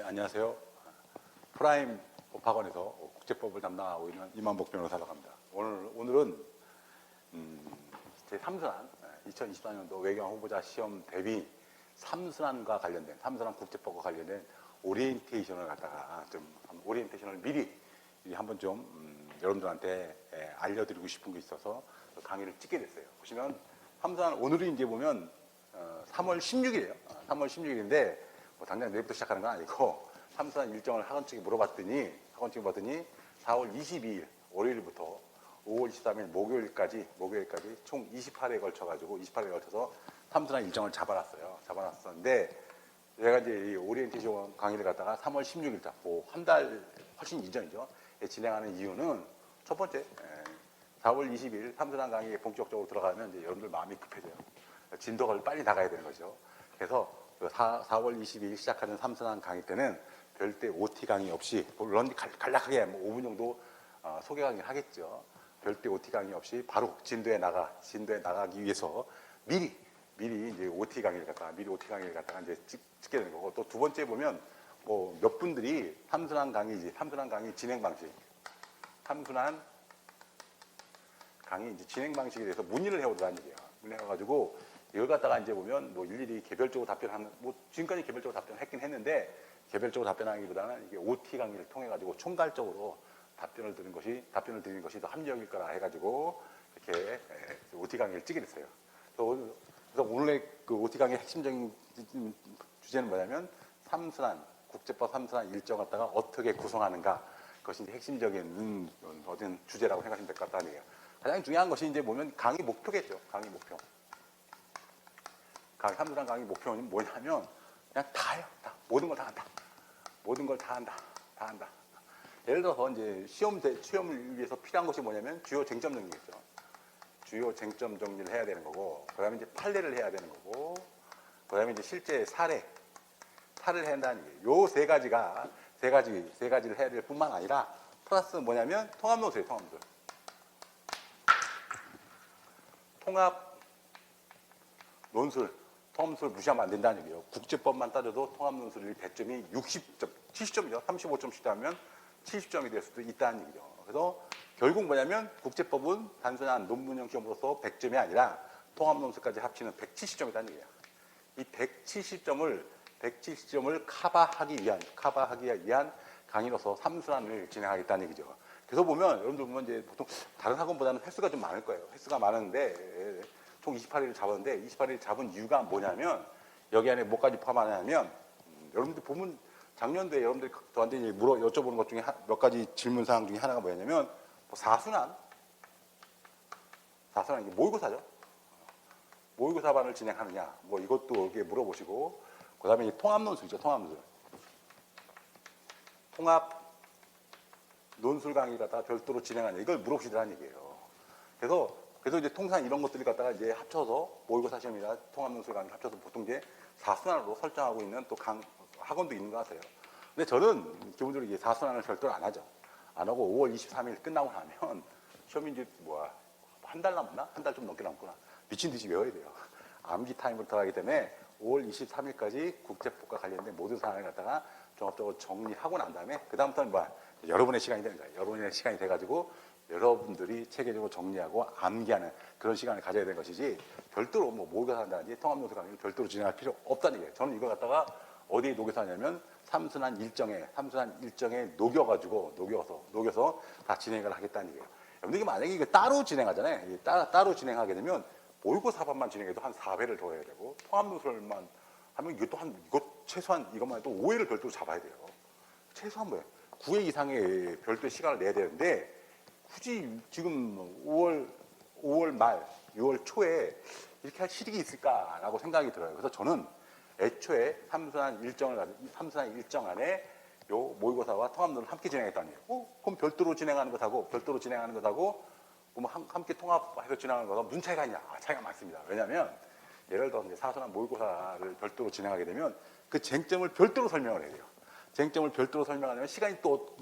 네, 안녕하세요. 프라임 법학원에서 국제법을 담당하고 있는 이만복 변호사라고 합니다. 오늘은 제 3순환 2024년도 외교관 후보자 시험 대비 3순환과 관련된 3순환 국제법과 관련된 오리엔테이션을 갖다가 오리엔테이션을 미리 한번 좀 여러분들한테 알려드리고 싶은 게 있어서 강의를 찍게 됐어요. 보시면 3순환 오늘이 이제 보면 3월 16일이에요. 3월 16일인데 뭐 당장 내일부터 시작하는 건 아니고 3순환 일정을 학원 측에 물어봤더니 4월 22일 월요일부터 5월 23일 목요일까지 총 28회에 걸쳐서 3순환 일정을 잡아놨었는데 제가 이제 이 오리엔테이션 강의를 갖다가 3월 16일 잡고 한 달 훨씬 이전이죠. 진행하는 이유는 첫 번째 4월 20일 3순환 강의에 본격적으로 들어가면 이제 여러분들 마음이 급해져요. 진도가 빨리 나가야 되는 거죠. 그래서 4월 22일 시작하는 3순환 강의 때는 별대 OT 강의 없이, 물론 간략하게 5분 정도 소개 강의를 하겠죠. 별대 OT 강의 없이 바로 진도에 나가기 위해서 미리 이제 OT 강의를 갖다가 이제 찍게 되는 거고, 또 두 번째 보면 뭐 몇 분들이 3순환 강의 진행 방식, 3순환 강의 이제 진행 방식에 대해서 문의를 해오더라는 얘기예요. 문의를 해가지고 이걸 갖다가 이제 보면 뭐 일일이 개별적으로 답변하는, 뭐 지금까지 개별적으로 답변했긴 했는데 개별적으로 답변하기보다는 이게 OT 강의를 통해 가지고 총괄적으로 답변을 드리는 것이 더 합리적일 거라 해가지고 이렇게 OT 강의를 찍게 됐어요. 그래서 오늘의 그 OT 강의의 핵심적인 주제는 뭐냐면 국제법 3순환 일정 갖다가 어떻게 구성하는가, 그것이 이제 핵심적인 어떤 주제라고 생각하시면 될 것 같다는 얘기예요. 가장 중요한 것이 이제 보면 강의 목표겠죠. 강의 목표. 3순환 강의 목표는 뭐냐면 그냥 다 해요. 모든 걸 다 한다. 예를 들어서 이제 시험을 위해서 필요한 것이 뭐냐면 주요 쟁점 정리겠죠. 주요 쟁점 정리를 해야 되는 거고, 그 다음에 이제 판례를 해야 되는 거고, 그 다음에 이제 실제 사례를 해야 한다는 얘기예요. 요 세 가지를 해야 될 뿐만 아니라 플러스 뭐냐면 통합 논술이에요. 통합 논술 무시하면 안 된다는 얘기예요. 국제법만 따져도 통합 논술의 배점이 60점, 70점이죠. 35점씩 하면 70점이 될 수도 있다는 얘기죠. 그래서 결국 뭐냐면 국제법은 단순한 논문형 시험으로서 100점이 아니라 통합 논술까지 합치는 170점이라는 얘기예요. 이 170점을 커버하기 위한 강의로서 3순환을 진행하겠다는 얘기죠. 그래서 여러분들 보면 이제 보통 다른 학원보다는 횟수가 좀 많을 거예요. 횟수가 많은데 총 28일을 잡았는데 28일 잡은 이유가 뭐냐면 여기 안에 뭐까지 포함하냐면 여러분들 보면 작년도에 여러분들이 저한테 여쭤보는 것 중에 몇 가지 질문 사항 중에 하나가 뭐냐면 4순환 이게 모의고사죠. 모의고사반을 진행하느냐, 뭐 이것도 이렇게 물어보시고, 그 다음에 통합논술이죠. 통합 논술 강의 갖다가 별도로 진행하냐, 이걸 물어보시더라는 얘기예요. 그래서 이제 통상 이런 것들을 갖다가 이제 합쳐서 모의고사 시험이나 통합논술 강의 합쳐서 보통 이제 4순환으로 설정하고 있는 또 학원도 있는 것 같아요. 근데 저는 기본적으로 이제 4순환을 별도로 안 하죠. 안 하고 5월 23일 끝나고 나면 시험이 이제 한 달 남았나? 한 달 좀 넘게 남았구나. 미친 듯이 외워야 돼요. 암기 타임으로 들어가기 때문에 5월 23일까지 국제법과 관련된 모든 사항을 갖다가 종합적으로 정리하고 난 다음에 그다음부터는 여러분의 시간이 되는 거예요. 여러분의 시간이 돼가지고 여러분들이 체계적으로 정리하고 암기하는 그런 시간을 가져야 되는 것이지, 별도로 뭐 모의고사 한다든지 통합논술 강의를 별도로 진행할 필요 없다는 얘기예요. 저는 이걸 갖다가 어디에 녹여서 하냐면 3순환 일정에 녹여서 다 진행을 하겠다는 얘기예요. 여러분들이 만약에 이거 따로 진행하잖아요. 따로 진행하게 되면 모의고사반만 진행해도 한 4회를 더 해야 되고, 통합논술만 하면 이것 최소한 이것만 해도 5회를 별도로 잡아야 돼요. 최소한 9회 이상의 별도의 시간을 내야 되는데 굳이 지금 5월 말, 6월 초에 이렇게 할 실익이 있을까라고 생각이 들어요. 그래서 저는 애초에 3순환 일정 안에 요 모의고사와 통합론을 함께 진행했다는 얘기예요. 그럼 별도로 진행하는 것하고 그럼 함께 통합해서 진행하는 것하고 무슨 차이가 있냐? 차이가 많습니다. 왜냐하면 예를 들어서 이제 4순환 모의고사를 별도로 진행하게 되면 그 쟁점을 별도로 설명을 해야 돼요. 쟁점을 별도로 설명하려면 시간이 또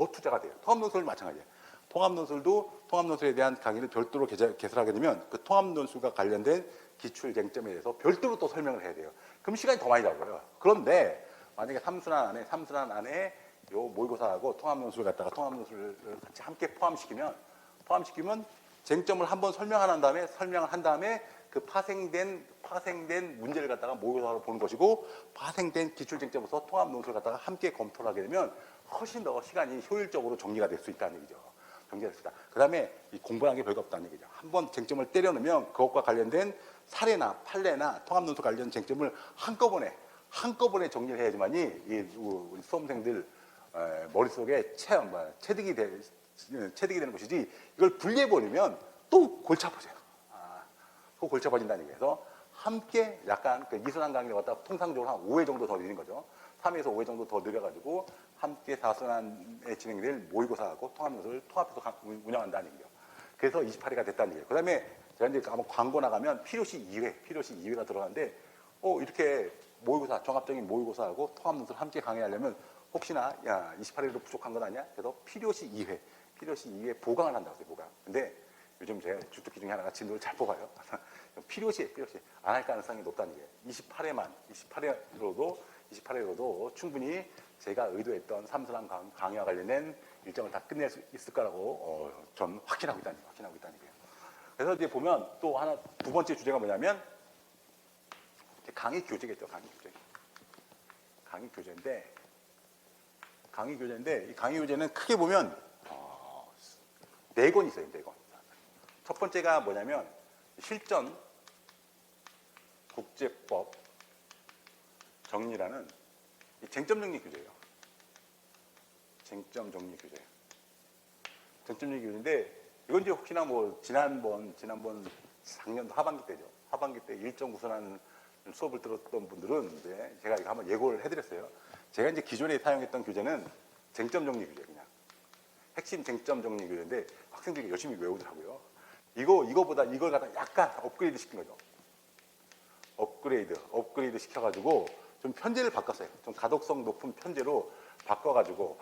더 투자가 돼요. 통합논술도 마찬가지예요. 통합논술에 대한 강의를 별도로 개설하게 되면 그 통합논술과 관련된 기출 쟁점에 대해서 별도로 또 설명을 해야 돼요. 그럼 시간이 더 많이 나고요. 그런데 만약에 삼순환 안에 요 모의고사하고 통합논술을 갖다가 통합논술을 같이 함께 포함시키면 쟁점을 한번 설명을 한 다음에 그 파생된 문제를 갖다가 모의고사로 보는 것이고 파생된 기출쟁점부터 통합논술을 갖다가 함께 검토를 하게 되면 훨씬 더 시간이 효율적으로 정리가 될 수 있다는 얘기죠. 정리될 수 있다. 그 다음에 공부하는 게 별거 없다는 얘기죠. 한번 쟁점을 때려놓으면 그것과 관련된 사례나 판례나 통합논술 관련 쟁점을 한꺼번에 정리를 해야지만이 우리 수험생들 머릿속에 체득이 되는 것이지 이걸 분리해버리면 또 골치 아파져요. 또 골치 아파진다는 얘기예요. 함께 약간 그 이순환 강의를 갖다가 통상적으로 한 5회 정도 더 늘린 거죠. 3회에서 5회 정도 더 늘려가지고 함께 사순환에 진행될 모의고사하고 통합논술을 통합해서 운영한다는 얘기예요. 그래서 28회가 됐다는 얘기예요. 그 다음에 제가 이제 아마 광고 나가면 필요시 2회가 들어가는데 이렇게 모의고사, 종합적인 모의고사하고 통합논술 함께 강의하려면 혹시나 28회로 부족한 건 아니야? 그래서 필요시 2회 보강을 한다고 했어요. 보강. 근데 요즘 제 주특기 중에 하나가 진도를 잘 뽑아요. 필요시 안 할 가능성이 높다는 게 28회로도 충분히 제가 의도했던 삼순환 강의와 관련된 일정을 다 끝낼 수 있을 거라고 전 확신하고 있다는 얘기예요. 그래서 이제 보면 또 두 번째 주제가 뭐냐면 강의 교재겠죠. 강의 교재인데 이 강의 교재는 크게 보면 4권 있어요. 4권. 첫 번째가 뭐냐면 실전 국제법 정리라는 쟁점 정리 교재예요. 쟁점 정리 교재인데 이건 이제 혹시나 지난번 작년도 하반기 때죠. 하반기 때 1.9순환 수업을 들었던 분들은 이제 제가 이거 한번 예고를 해드렸어요. 제가 이제 기존에 사용했던 교재는 쟁점 정리 교재, 그냥 핵심 쟁점 정리 교재인데 학생들이 열심히 외우더라고요. 이거보다 이걸 갖다 약간 업그레이드 시킨 거죠. 업그레이드 시켜가지고 좀 편제를 바꿨어요. 좀 가독성 높은 편제로 바꿔가지고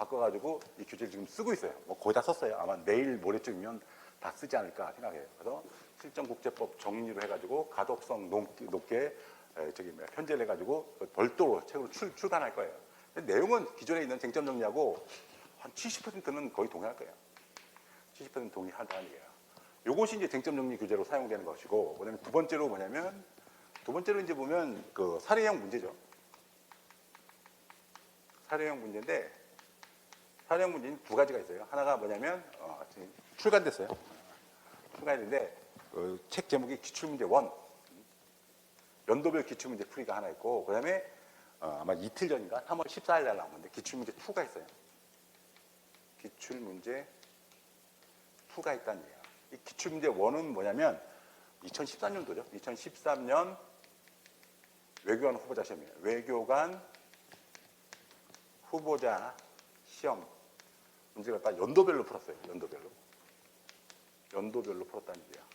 이 교재를 지금 쓰고 있어요. 거의 다 썼어요. 아마 내일 모레쯤이면 다 쓰지 않을까 생각해요. 그래서 실전국제법 정리로 해가지고 가독성 높게 편제를 해가지고 별도로 책으로 출간할 거예요. 근데 내용은 기존에 있는 쟁점 정리하고 한 70%는 거의 동의할 거예요. 70% 동의한다는 얘기예요. 요것이 이제 쟁점 정리 교재로 사용되는 것이고, 그다음에 두 번째로 이제 보면 그 사례형 문제죠. 사례형 문제인데 사례형 문제는 두 가지가 있어요. 하나가 뭐냐면 지금 출간됐어요. 출간했는데 책 제목이 기출문제 1, 연도별 기출문제 풀이가 하나 있고, 그다음에 아마 이틀 전인가 3월 14일 날 나왔는데 기출문제 2가 있어요. 기출문제 2가 있다는 얘기예요. 이 기출문제 1은 뭐냐면 2013년도죠. 2013년 외교관 후보자 시험이에요. 외교관 후보자 시험 문제를 다 연도별로 풀었어요. 연도별로 풀었다는 얘기예요.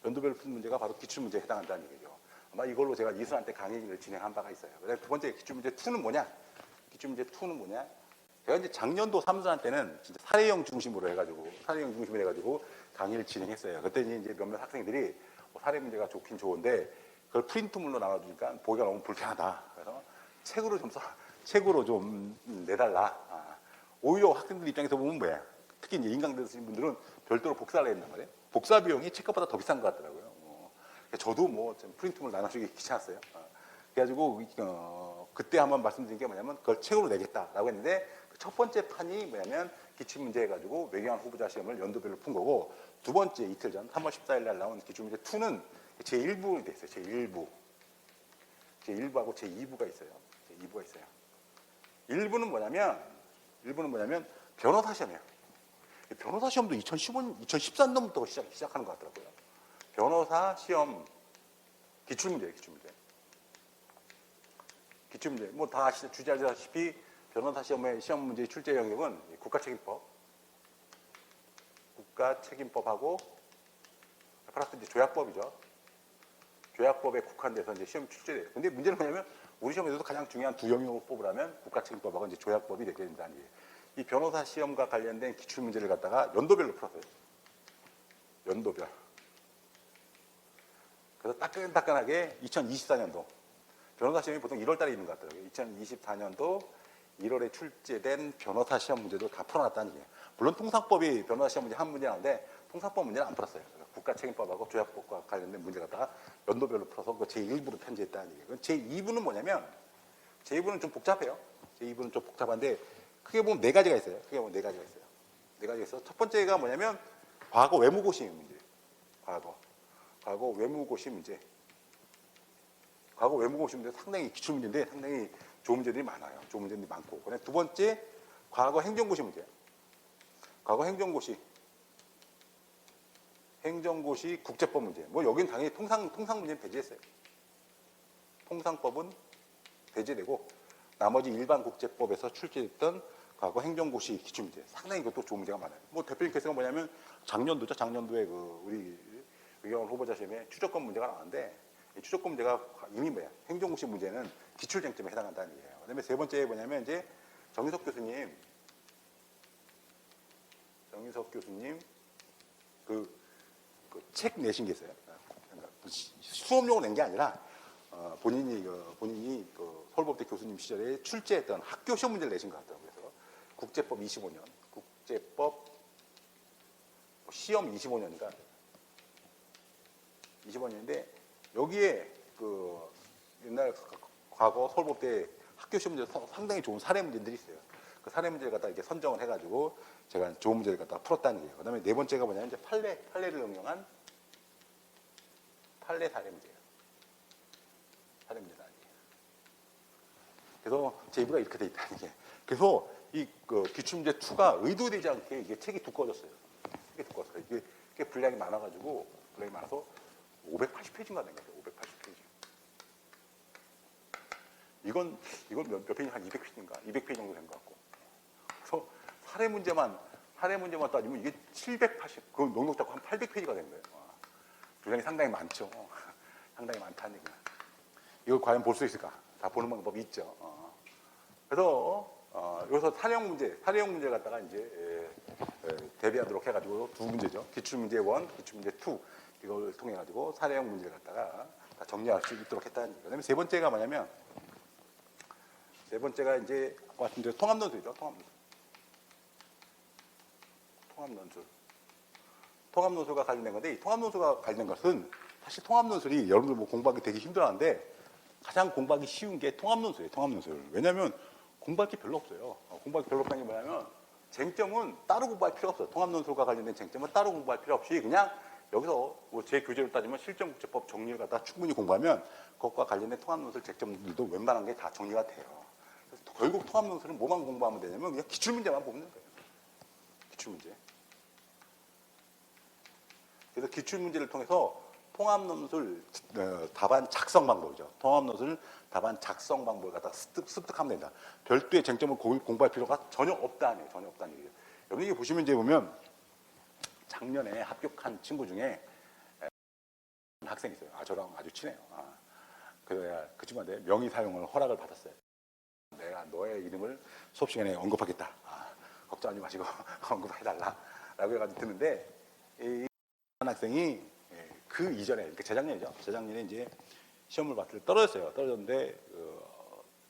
연도별로 푼 문제가 바로 기출문제에 해당한다는 얘기죠. 아마 이걸로 제가 이순환 때 강의를 진행한 바가 있어요. 그다음에 두 번째 기출문제 2는 뭐냐? 제가 이제 작년도 삼순환 때는 진짜 사례형 중심으로 해가지고 강의를 진행했어요. 그때 이제 몇몇 학생들이 사례 문제가 좋긴 좋은데 그걸 프린트물로 나눠주니까 보기가 너무 불편하다. 그래서 책으로 좀 내달라. 오히려 학생들 입장에서 보면 뭐야? 특히 이제 인강대 쓰신 분들은 별도로 복사를 했단 말이에요. 복사 비용이 책값보다 더 비싼 것 같더라고요. 저도 좀 프린트물 나눠주기 귀찮았어요. 그래가지고 그때 한번 말씀드린 게 뭐냐면 그걸 책으로 내겠다라고 했는데 첫 번째 판이 뭐냐면 기출문제 해가지고 외교관 후보자 시험을 연도별로 푼 거고, 두 번째 이틀 전 3월 14일 날 나온 기출문제 2는 제1부로 돼 있어요. 제1부하고 제2부가 있어요. 1부는 뭐냐면 변호사 시험이에요. 변호사 시험도 2013년부터 시작하는 것 같더라고요. 변호사 시험 기출문제. 다 주제하시다시피 변호사 시험의 시험 문제 출제 영역은 국가책임법하고 플러스 이제 조약법이죠. 조약법에 국한돼서 이제 시험 출제돼요. 근데 문제는 뭐냐면 우리 시험에서도 가장 중요한 두 영역을 뽑으라면 국가책임법하고 이제 조약법이 되게 된다는 얘기예요. 이 변호사 시험과 관련된 기출 문제를 갖다가 연도별로 풀었어요. 연도별. 그래서 따끈따끈하게 2024년도 변호사 시험이 보통 1월 달에 있는 것 같더라고요. 2024년도 1월에 출제된 변호사 시험 문제도 다 풀어놨다는 얘기예요. 물론 통상법이 변호사 시험 문제 한 문제 나오는데 통상법 문제는 안 풀었어요. 국가책임법하고 조약법과 관련된 문제 갖다가 연도별로 풀어서 그 제1부로 편제했다는 얘기예요. 제2부는 뭐냐면 제2부는 좀 복잡해요. 제2부는 좀 복잡한데 크게 보면 네 가지가 있어요. 크게 보면 네 가지가 있어요. 네 가지가 있어. 첫 번째가 뭐냐면 과거 외무고시 문제. 과거 외무고시 문제. 과거 외무고시 문제 상당히 기출문제인데 상당히 좋은 문제들이 많아요. 좋은 문제들이 많고. 그다음에 두 번째 과거 행정고시 문제. 과거 행정고시 국제법 문제. 뭐 여기는 당연히 통상 문제는 배제했어요. 통상법은 배제되고 나머지 일반 국제법에서 출제됐던 과거 행정고시 기출문제 상당히 이것도 좋은 문제가 많아요. 뭐 대표적인 케이스가 뭐냐면 작년도죠. 작년도에 그 우리 의경원 후보자 시험에 추적권 문제가 나왔는데 이 추적권 문제가 이미 뭐야? 행정고시 문제는 기출쟁점에 해당한다는 얘기예요. 그다음에 세 번째 뭐냐면 이제 정인석 교수님 그 책 내신 게 있어요. 그러니까 수업용으로 낸 게 아니라 본인이 서울법대 교수님 시절에 출제했던 학교 시험 문제를 내신 것 같더라고요. 그래서 국제법 25년, 국제법 시험 25년인가 25년인데 여기에 그 옛날 과거 서울법대 학교 시험 문제 상당히 좋은 사례 문제들이 있어요. 그 사례 문제를 갖다 이렇게 선정을 해가지고 제가 좋은 문제를 갖다 풀었다는 얘기예요. 그다음에 네 번째가 뭐냐면 이제 판례를 응용한 판례 사례 문제예요. 사례 문제다. 그래서 제2부가 이렇게 돼 있다는 게. 그래서 이 기출문제 2가 의도되지 않게 이게 책이 두꺼워졌어요. 책이 두꺼웠어요. 이게 분량이 많아가지고 분량이 많아서 580페이지인가 된 것 같아요. 580페이지. 이건 몇 페이지 한 200페이지인가 200페이지 정도 된 것 같고. 그래서 사례 문제만 따지면 이게 780, 그 넉넉 잡고 한 800페이지가 된 거예요. 분량이 상당히 많죠. 상당히 많다는 얘기야. 이걸 과연 볼 수 있을까? 다 보는 방법이 있죠. 그래서 여기서 사례형 문제 갖다가 이제 대비하도록 해가지고 두 문제죠. 기출문제 1, 기출문제 2 이걸 통해 가지고 사례형 문제를 갖다가 다 정리할 수 있도록 했다는 얘기예요. 그다음에 세 번째가 뭐냐면 세 번째가 이제 아까 말씀드린 통합논술이죠. 통합논술과 관련된 건데 이 통합논술과 관련된 것은 사실 통합논술이 여러분들 뭐 공부하기 되게 힘들어하는데 가장 공부하기 쉬운 게 통합논술이에요. 통합논술. 왜냐하면 공부할 게 별로 없어요. 공부할 게 별로 없다는 게 뭐냐면 쟁점은 따로 공부할 필요 없어요. 통합논술과 관련된 쟁점은 따로 공부할 필요 없이 그냥 여기서 뭐 제 교재로 따지면 실정국제법 정리를 갖다 충분히 공부하면 그것과 관련된 통합논술 쟁점들도 웬만한 게 다 정리가 돼요. 그래서 결국 통합논술은 뭐만 공부하면 되냐면 그냥 기출문제만 보면 거예요. 기출문제. 그래서 기출문제를 통해서 통합논술 답안 작성 방법이죠. 통합논술 답안 작성 방법을 갖다 습득하면 된다. 별도의 쟁점을 공부할 필요가 전혀 없다는 얘기예요. 여기 보시면 이제 보면 작년에 합격한 친구 중에 학생이 있어요. 저랑 아주 친해요. 그래야 그 친구한테 명의 사용을 허락을 받았어요. 내가 너의 이름을 수업 시간에 언급하겠다. 걱정하지 마시고 언급해달라라고 해가지고 듣는데 이 학생이 그 이전에, 그러니까 재작년이죠. 재작년에 이제 시험을 봤을 때 떨어졌어요. 떨어졌는데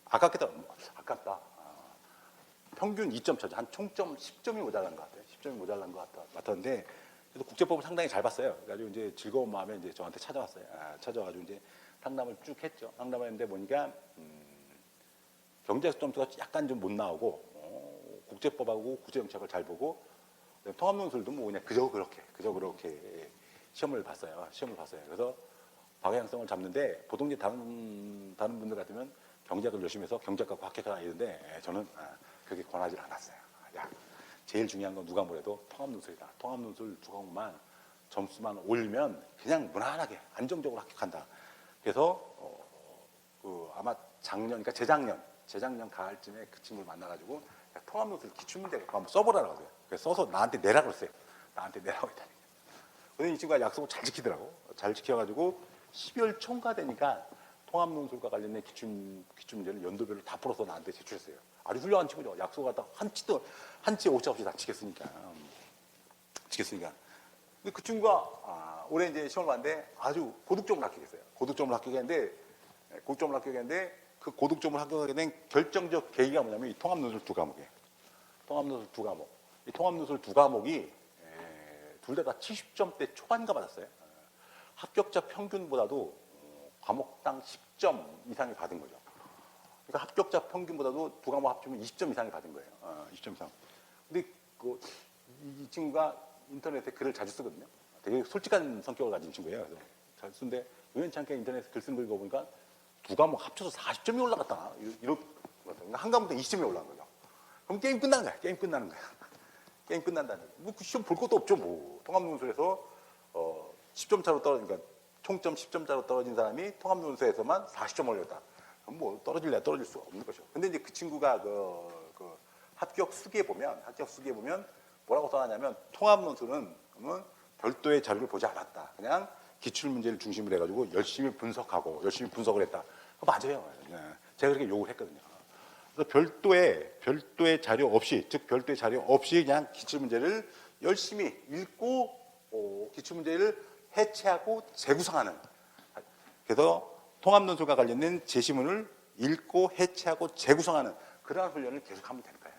아깝다. 평균 2점 차죠. 한 총점 10점이 모자란 것 같아요. 10점이 모자란 것 같았는데 그래서 국제법을 상당히 잘 봤어요. 그래가지고 이제 즐거운 마음에 이제 저한테 찾아왔어요. 찾아와가지고 이제 상담을 쭉 했죠. 상담을 했는데 보니까 경제학 점수가 약간 좀 못 나오고 국제법하고 국제정책을 잘 보고 통합논술도 뭐 그냥 그저 그렇게 시험을 봤어요. 그래서 방향성을 잡는데 보통 이제 다른 분들 같으면 경제학을 열심히 해서 경제학과 합격하라 이러는데 저는 그렇게 권하지 않았어요. 제일 중요한 건 누가 뭐래도 통합논술이다. 통합논술 두 과목만 점수만 올리면 그냥 무난하게 안정적으로 합격한다. 그래서 아마 그러니까 재작년 가을쯤에 그 친구를 만나가지고 통합논술 기출문제 한번 써보라고 하세요. 그래서 써서 나한테 내라고 그랬어요. 나한테 내라고 했다니. 근데 이 친구가 약속을 잘 지키더라고. 잘 지켜가지고 12월 초가 되니까 통합논술과 관련된 기출문제를 연도별로 다 풀어서 나한테 제출했어요. 아주 훌륭한 친구죠. 약속을 갖다 한치 오차 없이 다 지켰으니까. 근데 그 친구가 올해 이제 시험을 봤는데 아주 고득점을 합격했어요. 고득점을 합격했는데 고득점을 합격했는데 그 고득점을 합격하게 된 결정적 계기가 뭐냐면 이 통합논술 두 과목이에요. 통합논술 두 과목. 이 통합논술 두 과목이 둘 다 70점대 초반인가 받았어요. 합격자 평균보다도 과목당 10점 이상이 받은 거죠. 그러니까 합격자 평균보다도 두 과목 합치면 20점 이상이 받은 거예요. 20점 이상. 근데 이 친구가 인터넷에 글을 자주 쓰거든요. 되게 솔직한 성격을 가진 친구예요. 그래서 잘 쓰는데 우연치 않게 인터넷에 글 쓴 거 읽어보니까 두 과목 합쳐서 40점이 올라갔다. 그러니까 한 과목당 20점이 올라간 거죠. 그럼 게임 끝나는 거야. 게임 끝나는 거야. 게임 끝난다는 거야. 뭐 시험 볼 것도 없죠. 뭐 통합논술에서 10점 차로 떨어지니까 총점 10점 차로 떨어진 사람이 통합논술에서만 40점 올렸다. 그럼 뭐 떨어질 수가 없는 것이죠. 근데 이제 그 친구가 그 합격 수기에 보면 뭐라고 써놨냐면 통합논술은 별도의 자료를 보지 않았다. 그냥 기출문제를 중심으로 해가지고 열심히 분석을 했다. 맞아요. 제가 그렇게 욕을 했거든요. 그래서 별도의 자료 없이, 즉 별도의 자료 없이 그냥 기출문제를 열심히 읽고 기출문제를 해체하고 재구성하는. 그래서 통합논술과 관련된 제시문을 읽고 해체하고 재구성하는 그러한 훈련을 계속하면 되는 거예요.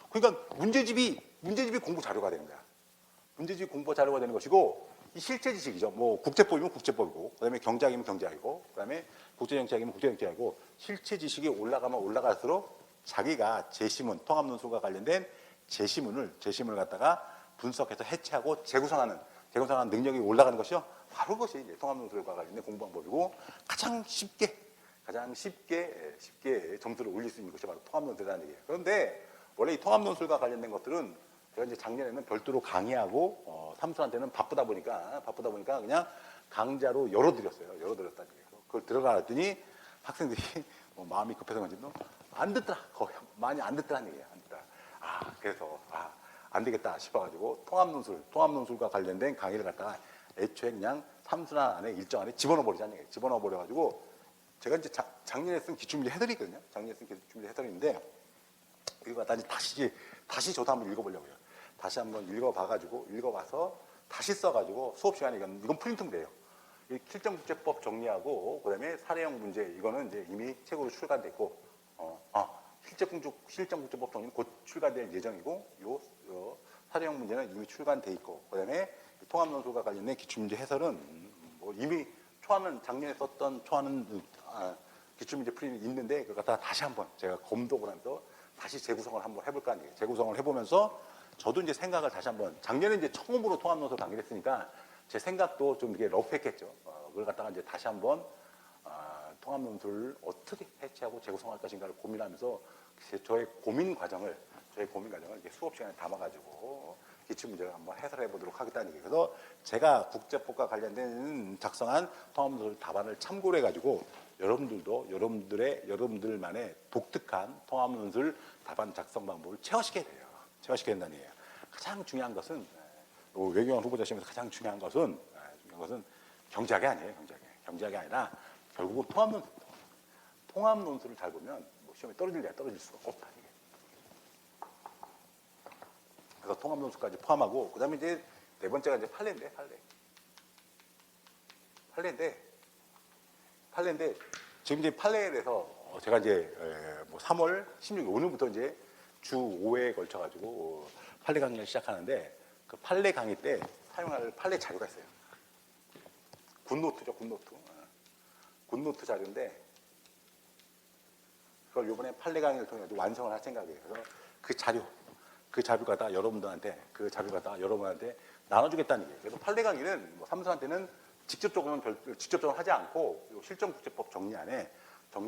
그러니까 문제집이 공부 자료가 되는 거야. 문제집 공부 자료가 되는 것이고 이 실제 지식이죠. 뭐 국제법이면 국제법이고, 그다음에 경제학이면 경제학이고, 그다음에 국제정치학이면 국제정치학이고, 실체 지식이 올라가면 올라갈수록 자기가 제시문, 통합논술과 관련된 제시문을 갖다가 분석해서 해체하고 재구성하는 능력이 올라가는 것이요. 바로 그것이 이제 통합논술과 관련된 공부 방법이고 가장 쉽게 점수를 올릴 수 있는 것이 바로 통합논술이라는 얘기예요. 그런데 원래 이 통합논술과 관련된 것들은 제가 이제 작년에는 별도로 강의하고 삼수한테는 바쁘다 보니까 그냥 강좌로 열어드렸다는 얘기예요. 그걸 들어가더니 학생들이 뭐 마음이 급해서 그런지 안 듣더라. 거의 많이 안 듣더라는 얘기예요. 안 듣더라. 그래서 안 되겠다 싶어가지고 통합논술과 관련된 강의를 갖다가 애초에 그냥 삼수나 안에 일정 안에 집어넣어버리자는 얘기예요. 집어넣어버려가지고 제가 이제 작년에 쓴 기출문제 해설이거든요. 작년에 쓴 기출문제 해설인데 이거 갖다 다시 저도 한번 읽어보려고요. 다시 한번 읽어봐서 다시 써가지고 수업 시간에 이건 프린트물이에요. 이 실정국제법 정리하고 그다음에 사례형 문제 이거는 이제 이미 책으로 출간됐고 실정국제법 정리는 곧 출간될 예정이고 요 사례형 문제는 이미 출간돼 있고 그다음에 통합논술과 관련된 기출문제 해설은 뭐 이미 작년에 썼던 기출문제 프린이 있는데 그거 갖다 다시 한번 제가 검독을 하면서 다시 재구성을 한번 해볼까 하는 얘기예요. 재구성을 해보면서 저도 이제 생각을 다시 한번 작년에 이제 처음으로 통합논술 강의를 했으니까 제 생각도 좀 이게 러프했겠죠. 그걸 갖다가 이제 다시 한번 통합논술을 어떻게 해체하고 재구성할 것인가를 고민하면서 저의 고민 과정을 이렇게 수업 시간에 담아가지고 기출문제를 한번 해설해 보도록 하겠다는 얘기예요. 그래서 제가 국제법과 관련된 작성한 통합논술 답안을 참고를 해가지고 여러분들만의 독특한 통합논술 답안 작성 방법을 체화시켜야 돼요. 체화시켜야 된다는 얘기예요. 가장 중요한 것은 외교관 후보자 시험에서 가장 중요한 것은 경제학이 아니에요. 경제학이 아니라 결국은 통합논술을 잘 보면 뭐 시험에 떨어질 수가 없다. 그래서 통합논술까지 포함하고 그다음에 이제 네 번째가 이제 판례인데 지금 이제 판례에 대해서 제가 이제 뭐 3월 16일 오늘부터 이제 주 5회에 걸쳐 가지고 판례 강의를 시작하는데 그 판례 강의 때 사용할 판례 자료가 있어요. 굿노트죠, 굿노트 자료인데 그걸 이번에 판례 강의를 통해 완성을 할 생각이에요. 그래서 그 자료를 갖다가 여러분들한테 나눠주겠다는 얘기예요. 그래서 판례 강의는 뭐 삼수한테는 직접적으로 하지 않고 실정국제법 정리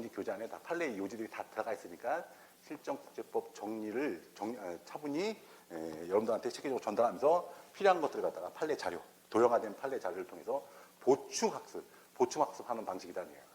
교재 안에 다 판례 요지들이 다 들어가 있으니까 실정국제법 정리를 차분히 여러분들한테 체계적으로 전달하면서 필요한 것들을 갖다가 판례 자료, 도형화된 판례 자료를 통해서 보충학습하는 방식이라는 거예요.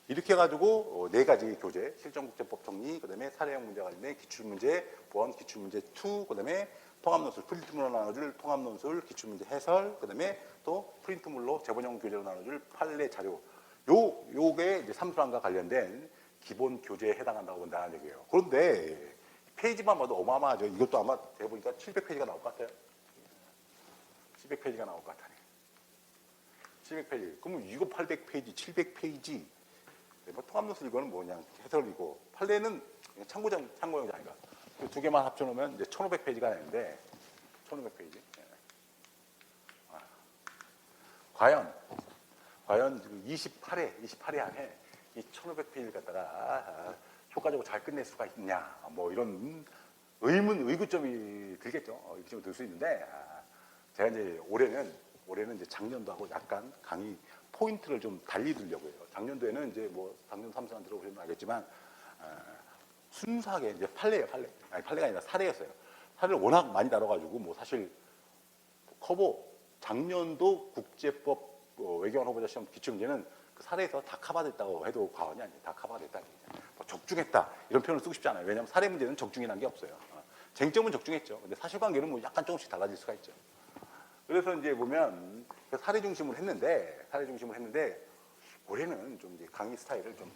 이렇게 해가지고 네 가지 교재, 실정국제법 정리, 그다음에 사례형 문제 관련된 기출문제 1, 기출문제 2, 그다음에 통합논술, 프린트물로 나눠줄 통합논술, 기출문제 해설, 그다음에 또 프린트물로 제본형 교재로 나눠줄 판례 자료. 요게 이제 삼수랑과 관련된 기본 교재에 해당한다고 본다는 얘기예요. 그런데 페이지만 봐도 어마어마하죠. 이것도 아마 제가 보니까 700페이지가 나올 것 같아요. 700페이지가 나올 것 같아요. 700페이지. 그러면 이거 800페이지, 700페이지 뭐 통합론술 이거는 뭐 그냥 해설이고 판례는 그냥 참고용지 아닌가. 그 두 개만 합쳐놓으면 이제 1,500페이지가 되는데 1,500페이지. 아. 과연 28회 안에 이 1,500페이지를 갖다가 효과적으로 잘 끝낼 수가 있냐, 뭐 이런 의구점이 들겠죠. 의구점이 들 수 있는데, 제가 이제 올해는 이제 작년도 하고 약간 강의 포인트를 좀 달리 두려고 해요. 작년도에는 이제 뭐 작년 3상 들어보시면 알겠지만, 순수하게 이제 판례가 아니라 사례였어요. 사례를 워낙 많이 다뤄가지고 뭐 사실 커버 작년도 국제법 외교관 후보자 시험 기출문제는 그 사례에서 다 커버됐다고 해도 과언이 아니에요. 다 커버가 됐다는 얘기죠. 뭐 적중했다 이런 표현을 쓰고 싶지 않아요. 왜냐하면 사례 문제는 적중이라는 게 없어요. 쟁점은 적중했죠. 근데 사실관계는 뭐 약간 조금씩 달라질 수가 있죠. 그래서 이제 보면 사례 중심으로 했는데 올해는 좀 이제 강의 스타일을 좀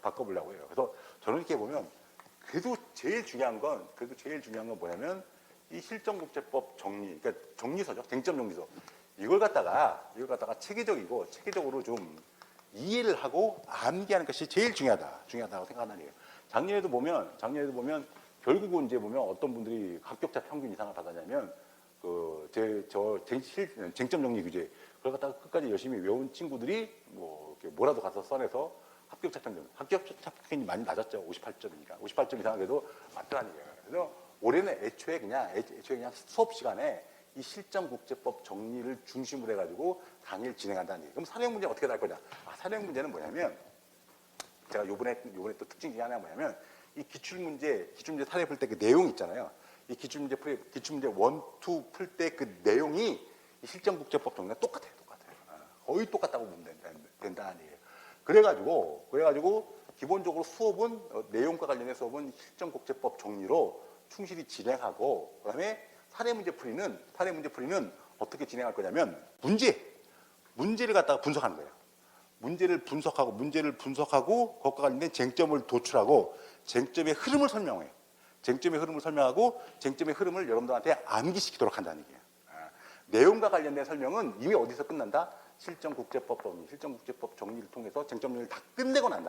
바꿔보려고 해요. 그래서 저는 이렇게 보면 그래도 제일 중요한 건 뭐냐면 이 실정국제법 정리, 그러니까 정리서죠. 쟁점 정리서. 이걸 갖다가 체계적으로 좀 이해를 하고 암기하는 것이 제일 중요하다고 생각한다는 얘기예요. 작년에도 보면 결국은 이제 보면 어떤 분들이 합격자 평균 이상을 받았냐면 쟁점 정리 규제 그걸 갖다가 끝까지 열심히 외운 친구들이 뭐 뭐라도 가서 써내서 합격자 평균이 많이 낮았죠. 58점이니까 58점 이상은 그래도 맞더라는 얘기예요. 그래서 올해는 애초에 그냥 수업 시간에 이 실정국제법 정리를 중심으로 해가지고 강의를 진행한다는 얘기예요. 그럼 사례형 문제는 어떻게 날 거냐? 사례형 문제는 뭐냐면 제가 요번에 또 특징 중에 하나가 뭐냐면 이 기출문제 사례 풀 때 그 내용 있잖아요. 이 기출문제 1, 2 풀 때 그 내용이 이 실정국제법 정리랑 똑같아요. 거의 똑같다고 보면 된다는 얘기예요. 그래가지고 기본적으로 수업은 내용과 관련된 수업은 실정국제법 정리로 충실히 진행하고 그다음에 사례 문제 풀이는 어떻게 진행할 거냐면 문제를 갖다가 분석하는 거예요. 문제를 분석하고 그것과 관련된 쟁점을 도출하고 쟁점의 흐름을 설명해요. 설명하고 쟁점의 흐름을 여러분들한테 암기시키도록 한다는 얘기예요. 내용과 관련된 설명은 이미 어디서 끝난다? 실정국제법 정리를 통해서 쟁점 정리를 다 끝내고 난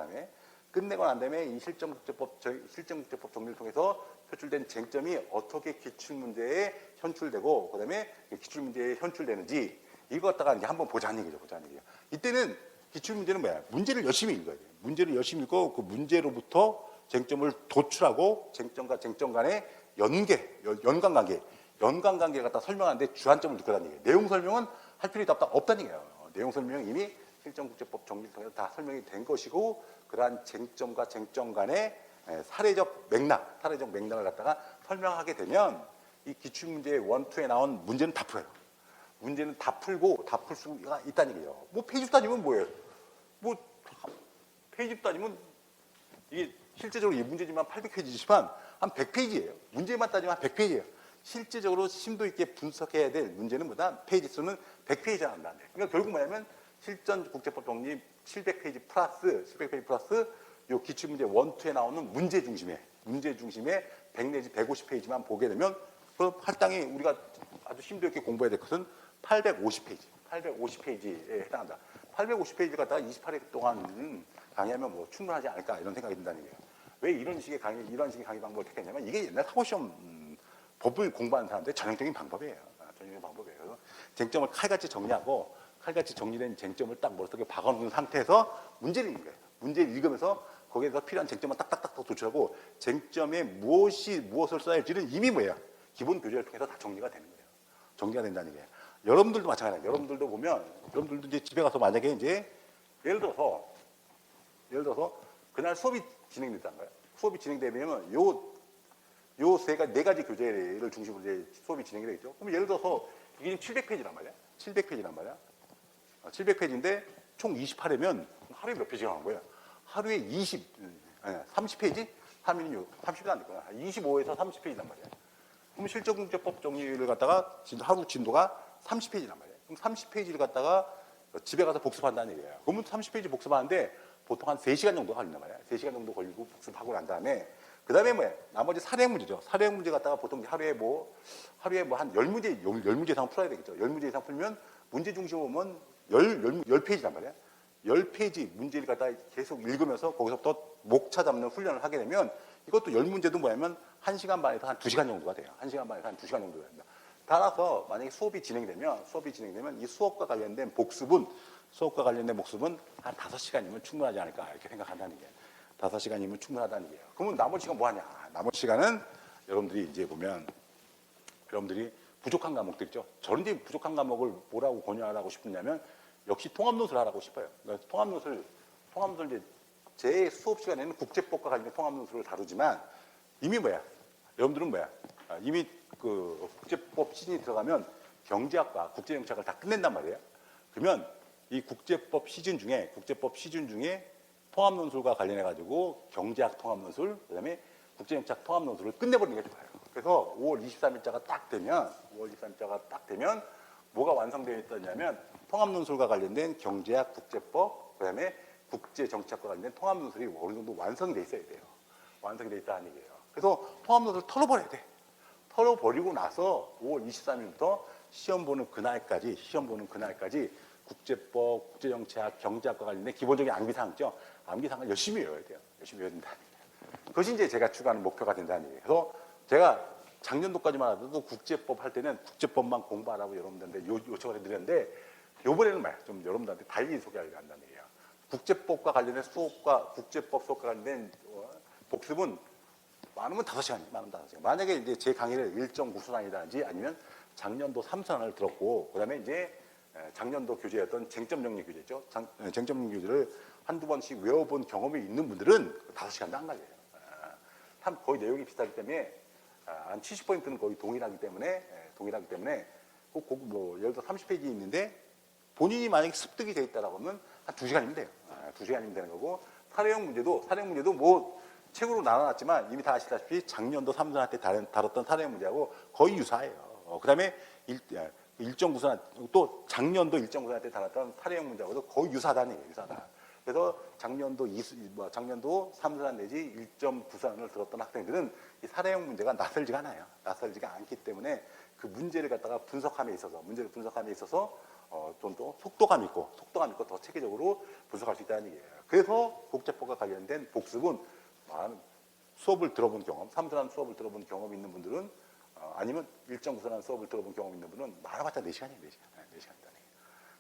다음에 이 실정국제법 정리를 통해서 표출된 쟁점이 어떻게 기출문제에 현출되고 그다음에 기출문제에 현출되는지 이거 갖다가 이제 한번 보자는 얘기죠. 이때는 기출문제는 뭐야? 문제를 열심히 읽어야 돼요. 문제를 열심히 읽고 그 문제로부터 쟁점을 도출하고 쟁점과 쟁점 간의 연관관계를 갖다 설명하는데 주안점을 두고 다는 얘기예요. 내용 설명은 할 필요가 없다는 얘기예요. 내용 설명은 이미 실정국제법 정리를 통해서 다 설명이 된 것이고 그러한 쟁점과 쟁점 간의 사례적 맥락을 갖다가 설명하게 되면 이 기출문제 1, 2에 나온 문제는 다 풀어요. 문제는 다 풀 수가 있다는 얘기예요. 뭐 페이지 따지면 뭐예요? 뭐 페이지 따지면 이게 실제적으로 이 문제지만 800페이지지만 한 100페이지예요. 문제만 따지면 한 100페이지예요. 실제적으로 심도 있게 분석해야 될 문제는 뭐다? 페이지 수는 100페이지나 한다는 거예요. 그러니까 결국 뭐냐면 실전국제법 정리 700페이지 플러스 요 기출문제 1, 2에 나오는 문제 중심에 100 내지 150페이지만 보게 되면 그 할당이 우리가 아주 심도 있게 공부해야 될 것은 850페이지에 해당한다. 850페이지 갖다가 28회 동안 강의하면 뭐 충분하지 않을까 이런 생각이 든다는 거예요. 왜 이런 식의 강의 방법을 택했냐면 이게 옛날 사법시험 법을 공부하는 사람들의 전형적인 방법이에요. 그래서 쟁점을 칼같이 정리된 쟁점을 딱 머릿속에 박아놓은 상태에서 문제를 읽는 거예요. 문제를 읽으면서 거기에서 필요한 쟁점을 딱딱딱 도출하고 쟁점에 무엇을 써야 할지는 이미 뭐예요? 기본 교재를 통해서 다 정리가 되는 거예요. 정리가 된다는 게. 여러분들도 마찬가지예요. 여러분들도 이제 집에 가서 만약에 이제 예를 들어서 그날 수업이 진행됐다는 거예요. 수업이 진행되면 네 가지 교재를 중심으로 이제 수업이 진행이 되겠죠. 그럼 예를 들어서 이게 700페이지란 말이야. 700페이지인데 총 28회면 하루에 몇 페이지가 나온 거예요? 하루에 30페이지? 30도 안 됐구나. 25에서 30페이지란 말이야. 그럼 실정국제법 정리를 갖다가 하루 진도가 30페이지란 말이에요. 그럼 30페이지를 갖다가 집에 가서 복습한다는 얘기예요. 그러면 30페이지 복습하는데 보통 한 3시간 정도 걸린단 말이야. 3시간 정도 걸리고 복습하고 난 다음에 그 다음에 뭐야? 나머지 사례형 문제죠. 사례형 문제 갖다가 보통 하루에 뭐 한 10문제 이상 풀어야 되겠죠. 10문제 이상 풀면 문제 중심 보면 10페이지란 말이야. 10페이지 문제를 갖다 계속 읽으면서 거기서부터 목차 잡는 훈련을 하게 되면 이것도 10문제도 뭐냐면 1시간 반에서 한 2시간 정도가 돼요. 1시간 반에서 한 2시간 정도가 됩니다. 따라서 만약에 수업이 진행되면 이 수업과 관련된 복습은 한 5시간이면 충분하지 않을까 이렇게 생각한다는 게 5시간이면 충분하다는 얘기예요. 그러면 나머지 시간 뭐 하냐? 나머지 시간은 여러분들이 이제 보면 여러분들이 부족한 과목들 있죠. 저는 이제 부족한 과목을 뭐라고 권유하라고 싶냐면 역시 통합노트를 하라고 싶어요. 그러니까 통합노트를 이제 제 수업 시간에는 국제법과 관련된 통합노트를 다루지만 이미 여러분들은 이미 그 국제법 시즌이 들어가면 경제학과 국제정책을 다 끝낸단 말이에요. 그러면 이 국제법 시즌 중에 통합논술과 관련해 가지고 경제학 통합논술, 그다음에 국제정책 통합논술을 끝내버리는 게 좋아요. 그래서 5월 23일자가 딱 되면 뭐가 완성되어 있었냐면 통합논술과 관련된 경제학, 국제법, 그다음에 국제정책과 관련된 통합논술이 어느 정도 완성이 돼 있어야 돼요. 완성이 돼 있다는 얘기예요. 그래서 통합논술을 털어버려야 돼. 털어버리고 나서 5월 23일부터 시험 보는 그날까지 국제법, 국제정책, 경제학과 관련된 기본적인 암기사항 있죠. 암기사항을 열심히 외워야 돼요. 열심히 외워야 된다는 얘기예요. 그것이 이제 제가 추구하는 목표가 된다는 얘기예요. 그래서 제가 작년도까지만 하더라도 국제법 할 때는 국제법만 공부하라고 여러분들한테 요청을 해드렸는데 이번에는 좀 여러분들한테 달리 소개하려고 한다는 얘기예요. 국제법과 관련된 국제법 수업과 관련된 복습은 많으면 5시간. 만약에 이제 제 강의를 일정 구순환이라든지 아니면 작년도 3순환을 들었고, 그 다음에 이제 작년도 교재였던 쟁점 정리 교재죠. 쟁점 정리 교재를 한두 번씩 외워본 경험이 있는 분들은 5시간도 안 걸려요. 거의 내용이 비슷하기 때문에 한 70%는 거의 동일하기 때문에 뭐 예를 들어 30페이지 있는데 본인이 만약에 습득이 돼 있다라고 하면 한 2시간이면 돼요. 2시간이면 되는 거고 사례형 문제도 뭐 책으로 나눠놨지만 이미 다 아시다시피 작년도 3순환 때 다뤘던 사례형 문제하고 거의 유사해요. 그 다음에 일정 구순환 또 작년도 일정 구순환 때 다뤘던 사례형 문제하고도 거의 유사하다는 얘기예요. 유사하다. 그래서 작년도 3순환 내지 1.9순환을 들었던 학생들은 이 사례형 문제가 낯설지가 않아요. 낯설지가 않기 때문에 그 문제를 갖다가 분석함에 있어서 좀 더 속도감 있고 더 체계적으로 분석할 수 있다는 얘기예요. 그래서 국제법과 관련된 복습은 수업을 들어본 경험, 3순환 수업을 들어본 경험이 있는 분들은 아니면 1.9순환 수업을 들어본 경험이 있는 분은 많아봤자 4시간이에요. 4시간이다.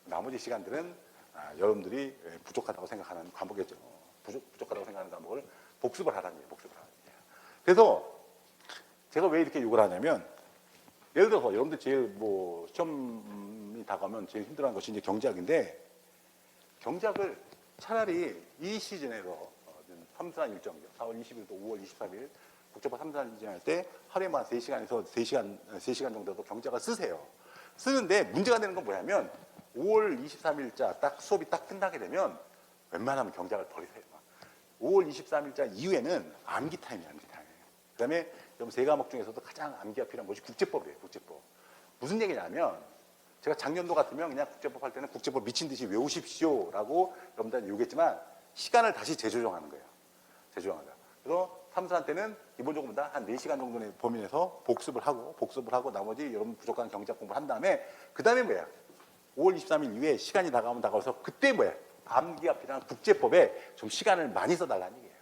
나머지 시간들은 여러분들이 부족하다고 생각하는 과목이죠. 부족하다고 생각하는 과목을 복습을 하라는 얘기예요. 그래서 제가 왜 이렇게 욕을 하냐면 예를 들어서 여러분들 제일 시험이 다가오면 제일 힘들어하는 것이 이제 경제학인데 경제학을 차라리 이 시즌에서 3순환 일정이죠. 4월 20일부터 5월 23일 국제법 3순환 일정할 때 하루에만 3시간에서 3시간 정도도 경제학을 쓰세요. 쓰는데 문제가 되는 건 뭐냐면 5월 23일자 딱 수업이 딱 끝나게 되면 웬만하면 경제학을 버리세요. 5월 23일자 이후에는 암기 타임이에요. 그 다음에 세 과목 중에서도 가장 암기가 필요한 것이 국제법이에요. 국제법. 무슨 얘기냐면 제가 작년도 같으면 그냥 국제법 할 때는 국제법 미친 듯이 외우십시오라고 여러분들한테 요구했지만 시간을 다시 재조정하는 거예요. 그래서 3순환 때는 기본적으로 한 4시간 정도의 범위 내에서 복습을 하고 나머지 여러분 부족한 경제학 공부를 한 다음에 그 다음에 5월 23일 이후에 시간이 다가와서 그때 암기가 필요한 국제법에 좀 시간을 많이 써달라는 얘기예요.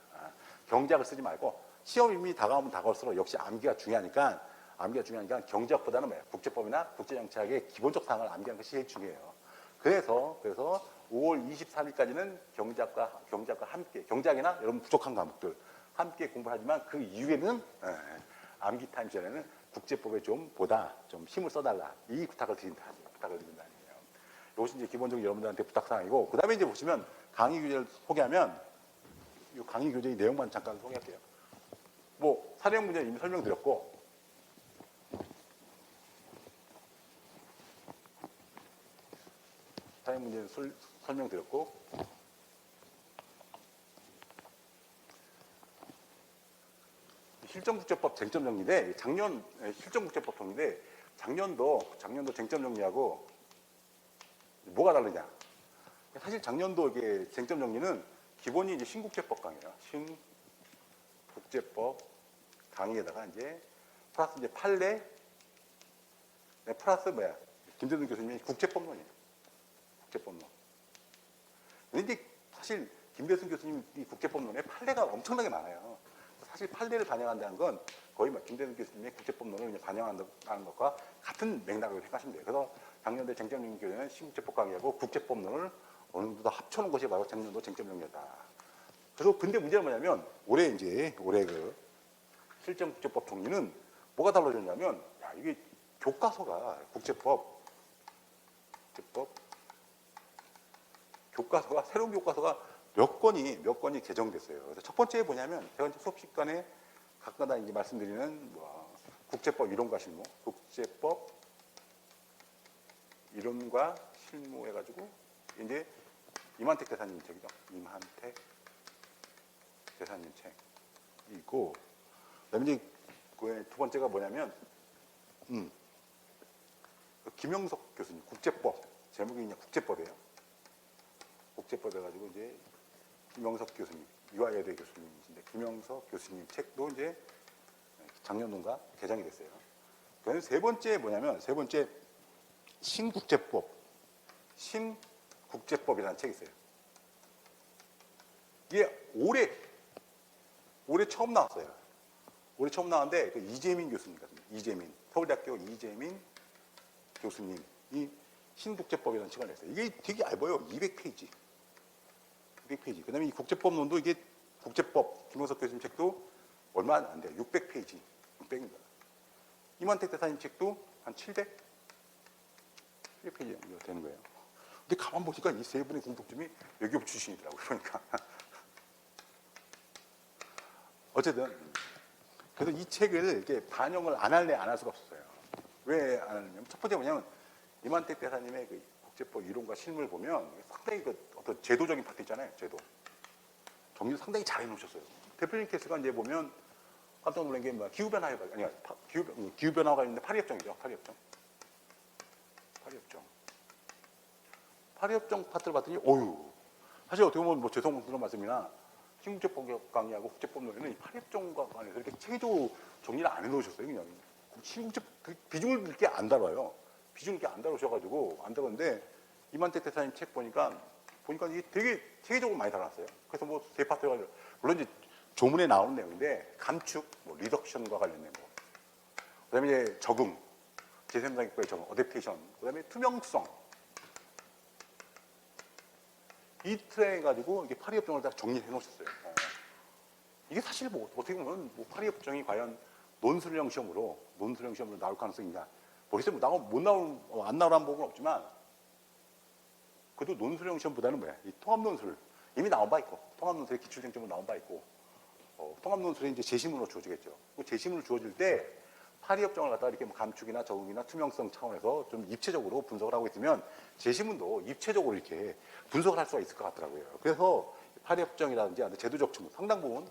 경제학을 쓰지 말고 시험이 다가오면 다가올수록 역시 암기가 중요하니까 경제학보다는 국제법이나 국제정책의 기본적 사항을 암기하는 것이 제일 중요해요. 그래서 5월 23일까지는 경제학과 함께 경제학이나 여러분 부족한 과목들 함께 공부를 하지만 그 이후에는 암기 타임 전에는 국제법에 좀 힘을 써달라 이 부탁을 드린다는 얘기예요. 이것이 이제 기본적으로 여러분들한테 부탁사항이고 그 다음에 이제 보시면 강의 교재를 소개하면 이 강의 교재의 내용만 잠깐 소개할게요. 사례형 문제는 이미 설명드렸고 사례형 문제는 설명드렸고 실전국제법 쟁점 정리인데 실전국제법 정리인데 작년도 쟁점 정리하고 뭐가 다르냐? 사실 작년도 이게 쟁점 정리는 기본이 이제 신국제법 강의예요. 신국제법 강의에다가 이제 플러스 이제 판례, 플러스 김대중 교수님이 국제법론이에요. 국제법론. 근데 이제 사실 김대순 교수님 이 국제법론에 판례가 엄청나게 많아요. 사실 판례를 반영한다는 건 거의 김대순 교수님의 국제법론을 그냥 반영한다는 것과 같은 맥락으로 생각하시면 돼요. 그래서 작년도에 쟁점연구 교재는 신국제법 강의하고 국제법론을 어느 정도 다 합쳐놓은 것이 바로 작년도 쟁점연구였다. 그래서 근데 문제는 뭐냐면 올해 그 실정국제법 총리는 뭐가 달라졌냐면 야 이게 교과서가 교과서가 새로운 교과서가 몇 건이 개정됐어요. 그래서 첫 번째 뭐냐면 제가 이제 수업 시간에 가끔가다 이제 말씀드리는 국제법 이론과 실무, 국제법 이론과 실무 해가지고 이제 임한택 대사님 책이죠. 임한택 대사님 책이 있고 그다음에 이제 두 번째가 뭐냐면 김영석 교수님 국제법 제목이 그냥 국제법이에요. 국제법 해가지고 이제 김영석 교수님 유아여대 교수님이신데 김영석 교수님 책도 이제 작년도인가 개정이 됐어요. 그다음에 세 번째 뭐냐면 세 번째 신국제법이라는 책이 있어요. 이게 올해 처음 나왔어요. 올해 처음 나왔는데 그 이재민 교수님 같습니다. 서울대학교 이재민 교수님이 신국제법이라는 책을 냈어요. 이게 되게 얇아요. 200페이지. 그다음에 이 국제법론도 이게 국제법 김영석 교수님 책도 얼마 안 돼요. 600페이지. 600입니다. 임한택 대사님 책도 한 700페이지 정도 되는 거예요. 근데 가만 보니까 이 세 분의 공통점이 외교부 출신이더라고요. 그러니까 어쨌든 그래서 이 책을 이렇게 반영을 안 할래 안 할 수가 없었어요. 왜 안 하냐면 첫 번째 뭐냐면 임한택 대사님의 그 국제법 이론과 실무를 보면 상당히 그 어떤 제도적인 파트 있잖아요. 제도 정리를 상당히 잘 해놓으셨어요. 대표적인 케이스가 이제 보면 깜짝 놀란 게 기후변화가 아니야 기후변화가 있는데 파리협정이죠. 파리협정 파트를 봤더니 사실 어떻게 보면 죄송스러운 말씀이나 신국제법 강의하고 국제법 논의는 이 파리협정과 관해서 이렇게 체계적으로 정리를 안 해놓으셨어요. 그냥 신국제 비중을 이렇게 안 다뤄요. 비중을 이렇게 안 다루셔가지고 안 다뤘는데 임한택 대사님 책 보니까 이게 되게 체계적으로 많이 다뤄놨어요. 그래서 세 파트가 물론 이제 조문에 나오는 내용인데 감축, 리덕션과 관련된 거, 그다음에 이제 적응, 제3자국과의 적응, 어댑테이션, 그다음에 투명성. 이 틀에 가지고 이게 파리협정을 다 정리해 놓으셨어요. 이게 사실 어떻게 보면 파리협정이 과연 논술형 시험으로 나올 가능성이 있냐? 모르겠어요. 안 나오라는 부분은 없지만 그래도 논술형 시험보다는 이 통합논술 이미 나온 바 있고 통합논술의 기출쟁점으로 나온 바 있고 통합논술에 이제 제시문으로 주어지겠죠. 그 제시문을 주어질 때 파리협정을 갖다가 이렇게 감축이나 적응이나 투명성 차원에서 좀 입체적으로 분석을 하고 있으면 제시문도 입체적으로 이렇게 분석을 할 수가 있을 것 같더라고요. 그래서 파리협정이라든지 제도적 측면 상당 부분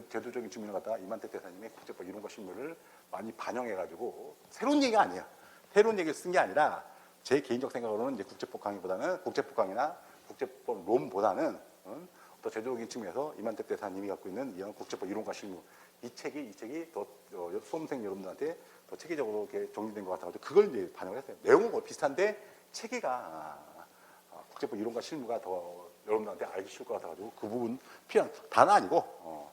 제도적인 측면을 갖다가 임한택 대사님의 국제법 이론과 실무를 많이 반영해가지고 새로운 얘기가 아니에요. 새로운 얘기를 쓴 게 아니라 제 개인적 생각으로는 이제 국제법 강의나 국제법론보다는 더 제도적인 측면에서 임한택 대사님이 갖고 있는 이런 국제법 이론과 실무 이 책이 더 수험생 여러분들한테 더 체계적으로 이렇게 정리된 것 같아가지고 그걸 이제 반영을 했어요. 내용은 비슷한데 체계가 국제법 이론과 실무가 더 여러분들한테 알기 쉬울 것 같아가지고 그 부분 필요한 단어 아니고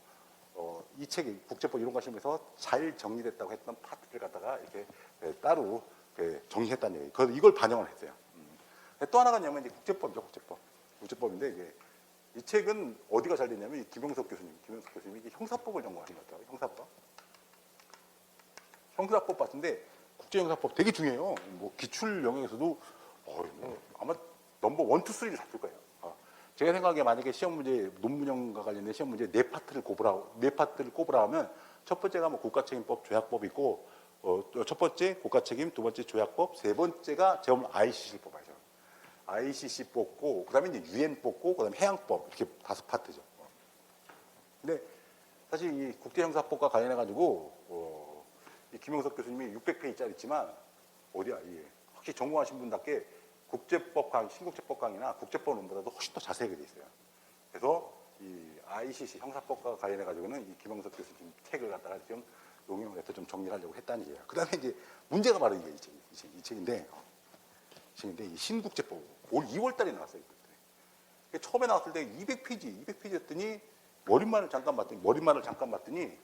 이 책이 국제법 이론과 실무에서 잘 정리됐다고 했던 파트를 갖다가 이렇게 따로 정리했다는 얘기. 그래서 이걸 반영을 했어요. 또 하나가 뭐냐면 이제 국제법인데 이게 이 책은 어디가 잘 됐냐면 김영석 교수님이 이게 형사법을 전공하신 것 같아요. 형사법 같은데 국제형사법 되게 중요해요. 기출 영역에서도 아마 넘버 1, 2, 3를 잡을 거예요. 제가 생각하기에 만약에 시험 문제 논문형과 관련된 시험 문제 네 파트를 꼽으라 하면 첫 번째가 국가책임법 조약법이 있고 첫 번째 국가책임, 두 번째 조약법, 세 번째가 제가 보면 ICC 뽑아야죠. ICC 뽑고 그다음에 이제 UN 뽑고 그다음에 해양법 이렇게 5파트죠. 근데 사실 이 국제형사법과 관련해 가지고 이 김영석 교수님이 600페이지짜리 있지만 이게 확실히 전공하신 분답게 신국제법 강의나 국제법론보다도 훨씬 더 자세하게 돼 있어요. 그래서 이 ICC 형사법과 관련해 가지고는 이 김영석 교수님 책을 갖다가 좀 용역을 해서 좀 정리를 하려고 했다는 얘기예요. 그다음에 이제 문제가 바로 이게 이 책인데 이 신국제법 올 2월달에 나왔어요. 처음에 나왔을 때 200페이지였더니 머릿말을 잠깐 봤더니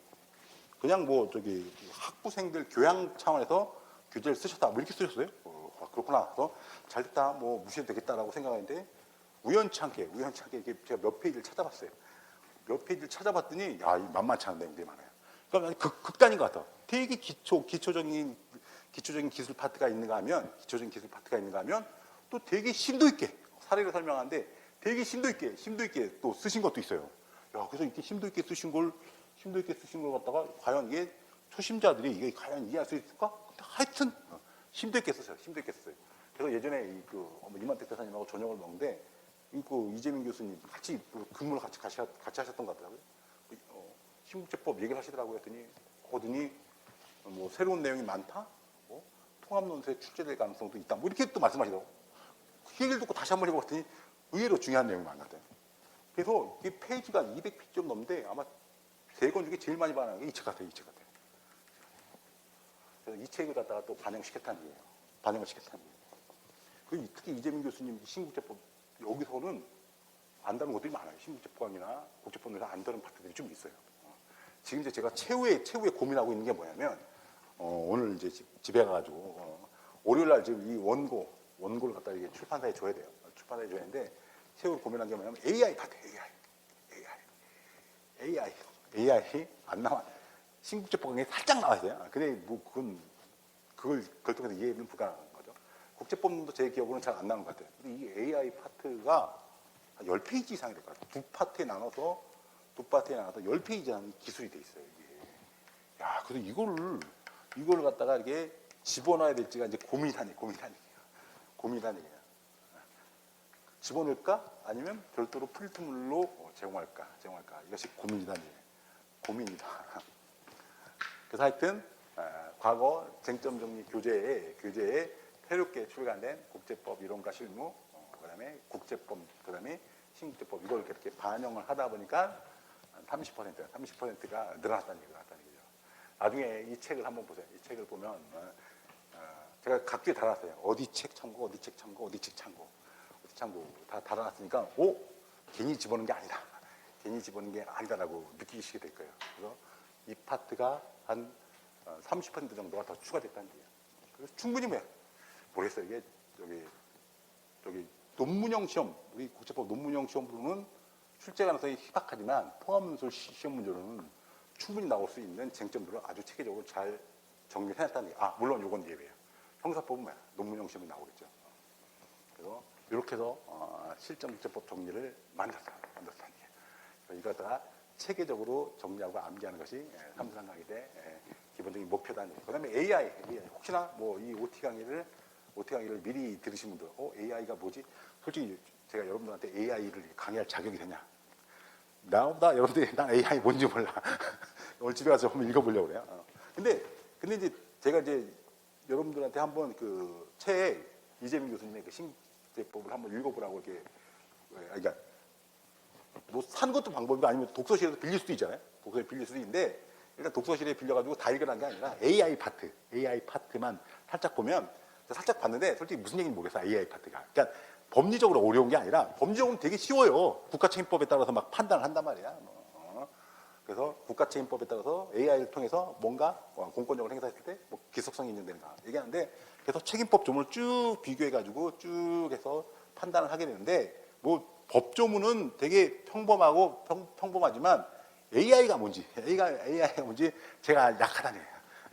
그냥 뭐 저기 학부생들 교양 차원에서 교재를 쓰셨다 뭐 이렇게 쓰셨어요. 그렇구나. 그래서 잘 됐다 뭐 무시해도 되겠다라고 생각했는데 우연치 않게 이게 제가 몇 페이지를 찾아봤어요. 몇 페이지를 찾아봤더니 야, 이 만만치 않은 내용들이 많아요. 그러니까 극단인 것 같아. 되게 기초적인 기술 파트가 있는가 하면 또 되게 심도 있게 사례를 설명하는데 되게 심도 있게 또 쓰신 것도 있어요. 야, 그래서 이렇게 심도 있게 쓰신 걸 갖다가 과연 이게 초심자들이 이게 과연 이해할 수 있을까? 하여튼 심도 있게 썼어요. 그래서 예전에 이만택 대사님하고 저녁을 먹는데 이재민 교수님 같이 근무를 같이 하셨던 것 같더라고요. 신국제법 얘기를 하시더라고요. 했더니 뭐 새로운 내용이 많다. 뭐 통합론서에 출제될 가능성도 있다. 뭐 이렇게 또 말씀하시더라고요. 그 얘기를 듣고 다시 한번 해봤더니 의외로 중요한 내용이 많았대요. 그래서 이 페이지가 200페이지 좀 넘는데 아마 3권 중에 제일 많이 반응한 게 이 책 같아요. 그래서 이 책을 갖다가 또 반영을 시켰다는 거예요. 그리고 특히 이재민 교수님 신국제법 여기서는 안 다룬 것들이 많아요. 신국제법이나 국제법에서 안 다룬 파트들이 좀 있어요. 지금 이제 제가 최후에 고민하고 있는 게 뭐냐면 오늘 이제 집에 가가지고 월요일 날 지금 이 원고를 갖다 이게 출판사에 줘야 돼요. 출판사에 줘야 되는데 최후로 고민한 게 뭐냐면 AI 파트, AI 안 나와. 신국제법에 살짝 나와 있어요. 근데 뭐 그걸 통해서 이해는 불가능한 거죠. 국제법도 제 기억으로는 잘 안 나오는 것 같아요. 근데 이 AI 파트가 한 10페이지 이상이 될 것 같아요. 두 파트에 나눠서 10페이지 이상 기술이 돼 있어요. 이게. 야, 그래서 이걸 갖다가 이게 집어넣어야 될지가 이제 고민하는 얘기예요. 집어넣을까? 아니면 별도로 필터물로 제공할까? 이것이 고민이다. 그래서 하여튼 과거 쟁점 정리 교재에 새롭게 출간된 국제법 이론과 실무, 그다음에 국제법, 그다음에 신국제법 이걸 이렇게 반영을 하다 보니까 30%가 늘어났다는 얘기죠. 나중에 이 책을 한번 보세요. 이 책을 보면 제가 각주에 달아놨어요. 어디 책 참고 다 달아놨으니까 괜히 집어넣은 게 아니다라고 느끼시게 될 거예요. 그래서 이 파트가 한 30% 정도가 더 추가됐다는 얘기예요. 그래서 충분히 모르겠어요. 이게 저기 논문형 시험, 우리 국제법 논문형 시험으로는 출제 가능성이 희박하지만 통합문서 시험 문제로는 충분히 나올 수 있는 쟁점들을 아주 체계적으로 잘 정리를 해놨다는 얘기예요. 물론 이건 예외예요. 형사법은 논문형 시험이 나오겠죠. 그래서 이렇게 해서 실전국제법 정리를 만들었다는 얘기예요. 이거 갖다가 체계적으로 정리하고 암기하는 것이 삼수상 강의대 기본적인 목표다. 그다음에 AI 혹시나 뭐 이 OT 강의를 미리 들으신 분들, AI가 뭐지? 솔직히 제가 여러분들한테 AI를 강의할 자격이 되냐? 나보다 여러분들이 난 AI 뭔지 몰라. 오늘 집에 가서 한번 읽어보려고 그래요. 근데 이제 제가 이제 여러분들한테 한번 그 책 이재민 교수님의 그 신제법을 한번 읽어보라고 이렇게 그러니까 뭐 사는 것도 방법이고 아니면 독서실에서 빌릴 수도 있잖아요. 독서실에 빌릴 수도 있는데 일단 독서실에 빌려가지고 다 읽으라는 게 아니라 AI 파트만 살짝 보면 살짝 봤는데 솔직히 무슨 얘기인지 모르겠어요. AI 파트가. 그러니까 법리적으로 어려운 게 아니라 법리적으로는 되게 쉬워요. 국가책임법에 따라서 막 판단을 한단 말이야. 그래서 국가책임법에 따라서 AI를 통해서 뭔가 공권력을 행사했을 때 뭐 기속성이 있는 데인가 얘기하는데 그래서 책임법 조문을 쭉 비교해가지고 쭉 해서 판단을 하게 되는데 뭐 법조문은 되게 평범하지만 AI가 뭔지 제가 약하다네요.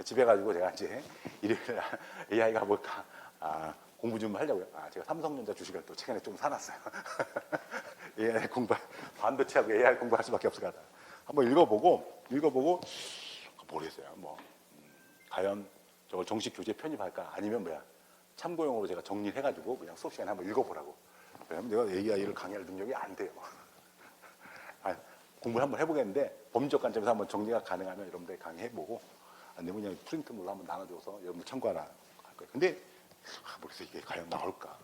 집에 가지고 제가 이제 일요일 AI가 뭘까 공부 좀 하려고요. 제가 삼성전자 주식을 또 최근에 좀 사놨어요. AI 반도체하고 AI 공부할 수밖에 없을 것 같아요. 한번 읽어보고 모르겠어요. 뭐 과연 저걸 정식 교재 편입할까 아니면 참고용으로 제가 정리를 해가지고 그냥 수업 시간에 한번 읽어보라고. 왜냐면 내가 AI를 강의할 능력이 안 돼요. 공부를 한번 해보겠는데 법리적 관점에서 한번 정리가 가능하면 여러분들 강의해보고 안 되면 그냥 프린트물로 한번 나눠줘서 여러분들 참고하라 할 거예요. 근데 모르겠어요. 이게 과연 나올까?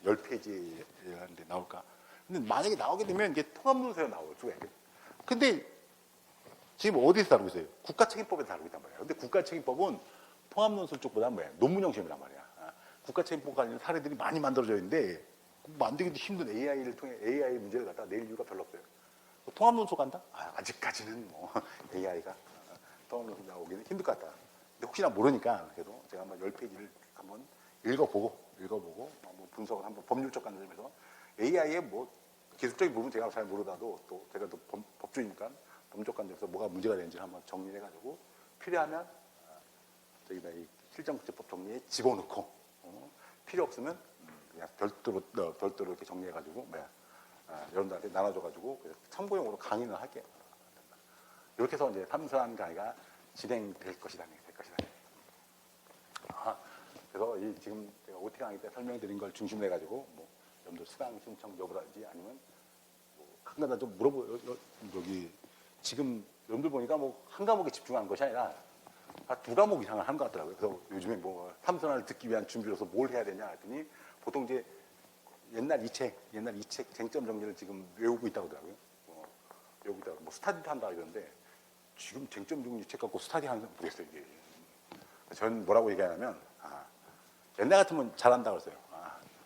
10페이지라는데 나올까? 근데 만약에 나오게 되면 이게 통합문서에 나올 수가 있어요. 근데 지금 어디서 다루고 있어요? 국가책임법에서 다루고 있단 말이에요. 근데 국가책임법은 통합론서 쪽보다 논문형 시험이란 말이야. 국가책임법 관련 사례들이 많이 만들어져 있는데 만들기도 힘든 AI를 통해 AI 문제를 갖다가 낼 이유가 별로 없어요. 통합 논술 간다? 아직까지는 뭐 AI가 통합 논술 나오기는 힘들 것 같다. 근데 혹시나 모르니까 그래도 제가 한번 10페이지를 한번 읽어보고 한번 분석을 한번 법률적 관점에서 AI의 뭐 기술적인 부분 제가 잘 모르다도 또 제가 또 법조이니까 법률적 관점에서 뭐가 문제가 되는지 한번 정리해가지고 필요하면 저기다 이 실정국제법 정리에 집어넣고 필요 없으면 그냥 별도로 이렇게 정리해가지고 여러분들한테 나눠줘가지고 참고용으로 강의는 할게요. 이렇게 해서 이제 탐사한 강의가 진행될 것이다. 그래서 이 지금 제가 OT 강의 때 설명드린 걸 중심으로 해가지고 뭐 여러분들 수강 신청 여부라든지 아니면 뭐 한가닥 좀 여기 지금 여러분들 보니까 뭐 한 과목에 집중한 것이 아니라 두 과목 이상을 하는 것 같더라고요. 그래서 요즘에 뭐 탐선을 듣기 위한 준비로서 뭘 해야 되냐 했더니 보통 이제 옛날 이 책 쟁점 정리를 지금 외우고 있다고 하더라고요. 외우고 있다고 뭐 스타디도 한다 이러는데 지금 쟁점 정리 책 갖고 스타디 하는 사람 모르겠어요. 이게. 저는 뭐라고 얘기하냐면 옛날 같으면 잘한다고 그랬어요.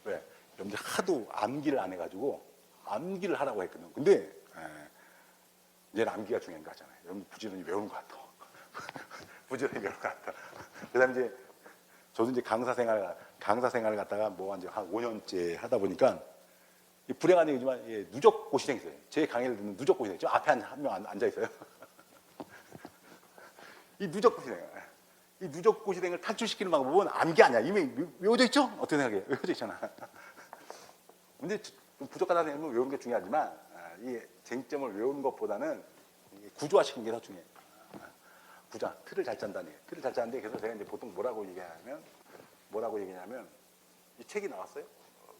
왜? 여러분들 하도 암기를 안 해가지고 암기를 하라고 했거든요. 근데 이제는 암기가 중요한 거 같잖아요. 여러분 부지런히 외우는 것 같아. 부지런히 외우는 것 같아. 그다음 이제 저도 이제 강사 생활을 갖다가 뭐 이제 한 5년째 하다 보니까 불행한 얘기지만 누적 고시생이 있어요. 제 강의를 듣는 누적 고시생. 저 앞에 한 명 앉아 있어요. 이 누적 고시생을 탈출시키는 방법은 암기 아니야. 이미 외워져 있죠? 어떻게 생각해요? 외워져 있잖아. 근데 부족하다는 얘기는 외우는 게 중요하지만 이 쟁점을 외우는 것보다는 구조화시키는 게 더 중요해요. 틀을 잘 짠다는 얘기예요. 틀을 잘 짜는데 그래서 제가 이제 보통 뭐라고 얘기하냐면 이 책이 나왔어요.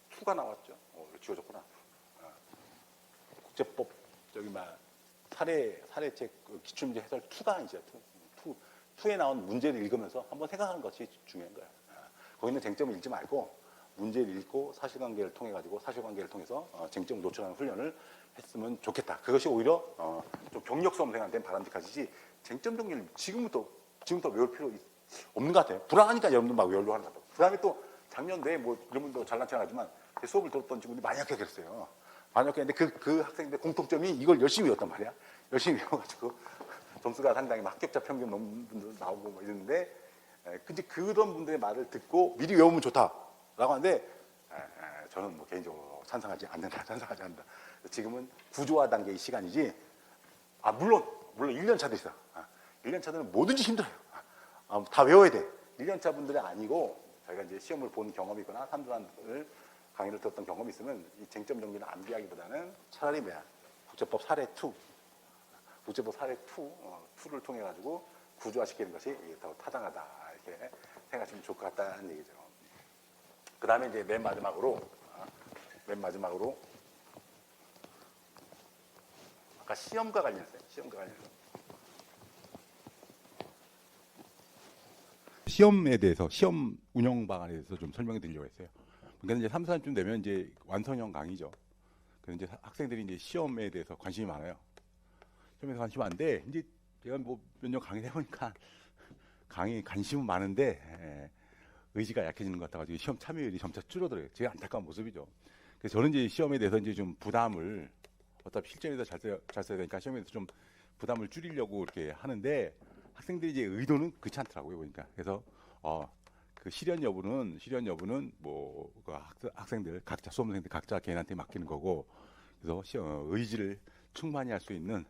투가 나왔죠. 지워졌구나. 국제법 저기 사례책 기출문제 해설 투가 이제 투에 나온 문제를 읽으면서 한번 생각하는 것이 중요한 거예요. 거기 있는 쟁점을 읽지 말고 문제를 읽고 사실관계를 통해서 쟁점을 노출하는 훈련을 했으면 좋겠다. 그것이 오히려 좀 경력 수험생한테는 바람직하지 쟁점 정리를 지금부터 외울 필요 없는 것 같아요. 불안하니까 여러분들 막 외우려고 하는 것 같아요. 그 다음에 또 작년 내에 뭐 여러분도 잘난 척 하지만 수업을 들었던 친구들이 많이 합격했어요. 많이 합격했는데 그 학생들 공통점이 이걸 열심히 외웠단 말이야. 열심히 외워가지고 점수가 상당히 막 합격자 평균 넘는 분들 나오고 뭐 이러는데 근데 그런 분들의 말을 듣고 미리 외우면 좋다라고 하는데 저는 뭐 개인적으로 찬성하지 않는다. 지금은 구조화 단계의 시간이지. 물론 1년 차도 있어. 1년 차들은 뭐든지 힘들어요. 다 외워야 돼. 1년 차 분들이 아니고 저희가 이제 시험을 본 경험이 있거나 삼두환을 강의를 들었던 경험이 있으면 이 쟁점 정리는 암기하기보다는 차라리 국제법 사례 2, 를 통해 가지고 구조화시키는 것이 더 타당하다 이렇게 생각하시면 좋을 것 같다는 얘기죠. 그 다음에 이제 맨 마지막으로 아까 시험과 관련해서 시험에 대해서 시험 운영 방안에 대해서 좀 설명해 드리려고 했어요. 그러니까 이제 3, 4년쯤 되면 이제 완성형 강의죠. 그래서 이제 학생들이 이제 시험에 대해서 관심이 많아요. 시험에 관심이 많은데 이제 제가 뭐 몇 년 강의를 해보니까 관심은 많은데 의지가 약해지는 것 같아가지고 시험 참여율이 점차 줄어들어요. 제가 안타까운 모습이죠. 그래서 저는 이제 시험에 대해서 이제 좀 부담을 어차피 실전에서 잘 써야 되니까 시험에서 좀 부담을 줄이려고 이렇게 하는데 학생들이 이제 의도는 그렇지 않더라고요. 보니까 그래서 그 실현 여부는 뭐 그 학생들 각자 수험생들 각자 개인한테 맡기는 거고 그래서 의지를 충만히 할 수 있는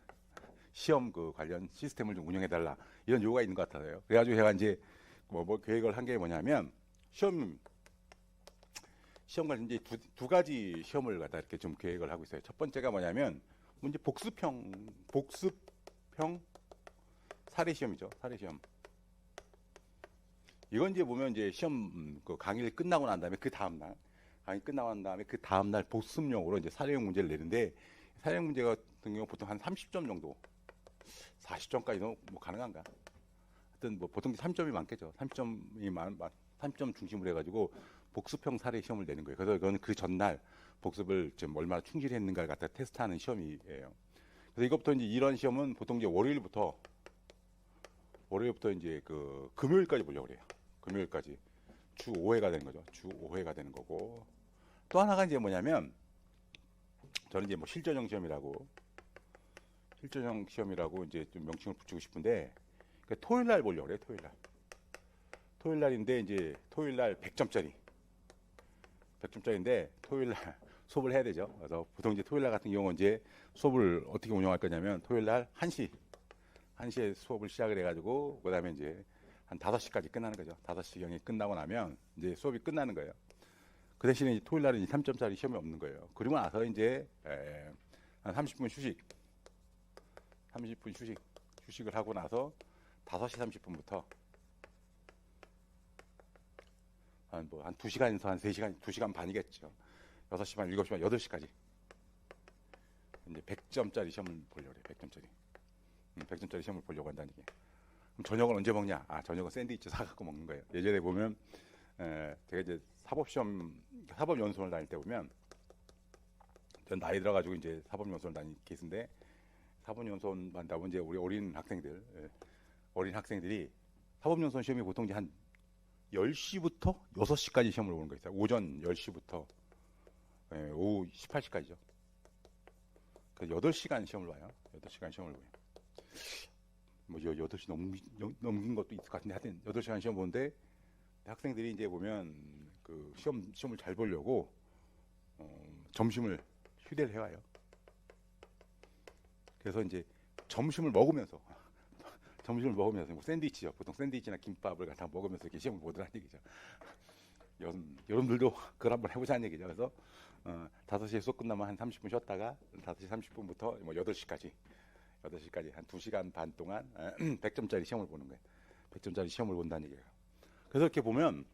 시험 그 관련 시스템을 좀 운영해 달라 이런 요구가 있는 것 같아요. 그래가지고 제가 이제 뭐 계획을 한 게 뭐냐면 시험 관련 이제 두 가지 시험을 갖다 이렇게 좀 계획을 하고 있어요. 첫 번째가 뭐냐면 이제 복습형 사례 시험이죠. 사례 시험. 이건 이제 보면 이제 시험 그 강의를 끝나고 난 다음에 그 다음 날 복습용으로 이제 사례형 문제를 내는데 사례형 문제 같은 경우 보통 한 30점 정도, 40점까지도 뭐 가능한가? 하여튼 뭐 보통 3점이 많겠죠. 30점 중심으로 해가지고 복습형 사례 시험을 내는 거예요. 그래서 이거는 그 전날 복습을 좀 얼마나 충실히 했는가를 갖다 테스트하는 시험이에요. 그래서 이것부터 이제 이런 시험은 보통 이제 월요일부터 이제 그 금요일까지 보려고 그래요. 금요일까지 주 5회가 되는 거죠. 주 5회가 되는 거고 또 하나가 이제 뭐냐면 저는 이제 뭐 실전형 시험이라고 이제 좀 명칭을 붙이고 싶은데 그러니까 토요일 날 보려고 그래요. 토요일 날인데 이제 토요일 날 100점짜리인데 토요일 날 수업을 해야 되죠. 그래서 보통 이제 토요일 날 같은 경우는 이제 수업을 어떻게 운영할 거냐면 토요일 날 1시에 수업을 시작을 해가지고 그다음에 이제 한 5시까지 끝나는 거죠. 5시경에 끝나고 나면 이제 수업이 끝나는 거예요. 그 대신에 이제 토요일 날은 3점짜리 시험이 없는 거예요. 그리고 나서 이제 한 30분 휴식을 하고 나서 5시 30분부터 한 2시간에서 한 3시간, 2시간 반이겠죠. 6시 반, 7시 반, 8시까지 이제 100점짜리 시험을 보려고 그래요. 100점짜리 시험을 보려고 한다는 얘기예요. 그럼 저녁을 언제 먹냐? 저녁은 샌드위치 사갖고 먹는 거예요. 예전에 보면 제가 이제 사법연수원을 다닐 때 보면 전 나이 들어가지고 이제 사법연수원을 다닌 케이스인데 사법연수원 만다 보면 이제 우리 어린 학생들이 사법연수원 시험이 보통 이제 한 10시부터 6시까지 시험을 보는 거 있어요. 오전 10시부터 오후 18시까지죠. 그래서 8시간 시험을 봐요. 8시간 시험을 봐요. 뭐 8시 넘긴 것도 있을 것 같은데 하여튼 8시간 시험 보는데 학생들이 이제 보면 그 시험을 잘 보려고 점심을 휴대를 해와요. 그래서 이제 점심을 먹으면서 뭐 샌드위치죠. 보통 샌드위치나 김밥을 갖다 먹으면서 이렇게 시험을 보더라는 얘기죠. 여러분들도 그걸 한번 해보자는 얘기죠. 그래서 5시에 수업 끝나면 한 30분 쉬었다가 5시 30분부터 뭐 8시까지 한 2시간 반 동안 100점짜리 시험을 보는 거예요. 100점짜리 시험을 본다는 얘기예요. 그래서 이렇게 보면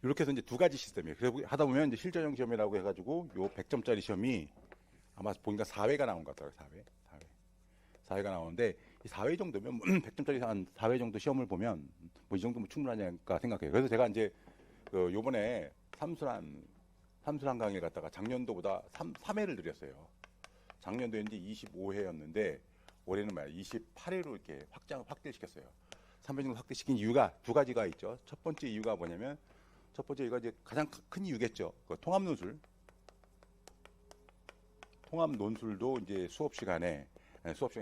이렇게 해서 이제 두 가지 시스템이에요. 그래서 하다 보면 이제 실전형 시험이라고 해가지고 요 100점짜리 시험이 아마 보니까 4회가 나온 것 같더라고요. 4회가 나오는데 이 4회 정도면 100점짜리 한 4회 정도 시험을 보면 뭐 이 정도면 충분하니까 생각해요. 그래서 제가 이제 요번에 삼수란 강의를 갖다가 작년도보다 3회를 드렸어요. 작년도에 이제 25회였는데 올해는 28회로 이렇게 확대시켰어요. 3회 정도 확대시킨 이유가 두 가지가 있죠. 첫 번째 이유가 뭐냐면 첫 번째 이유가 이제 가장 큰 이유겠죠. 통합 논술도 이제 수업 시간에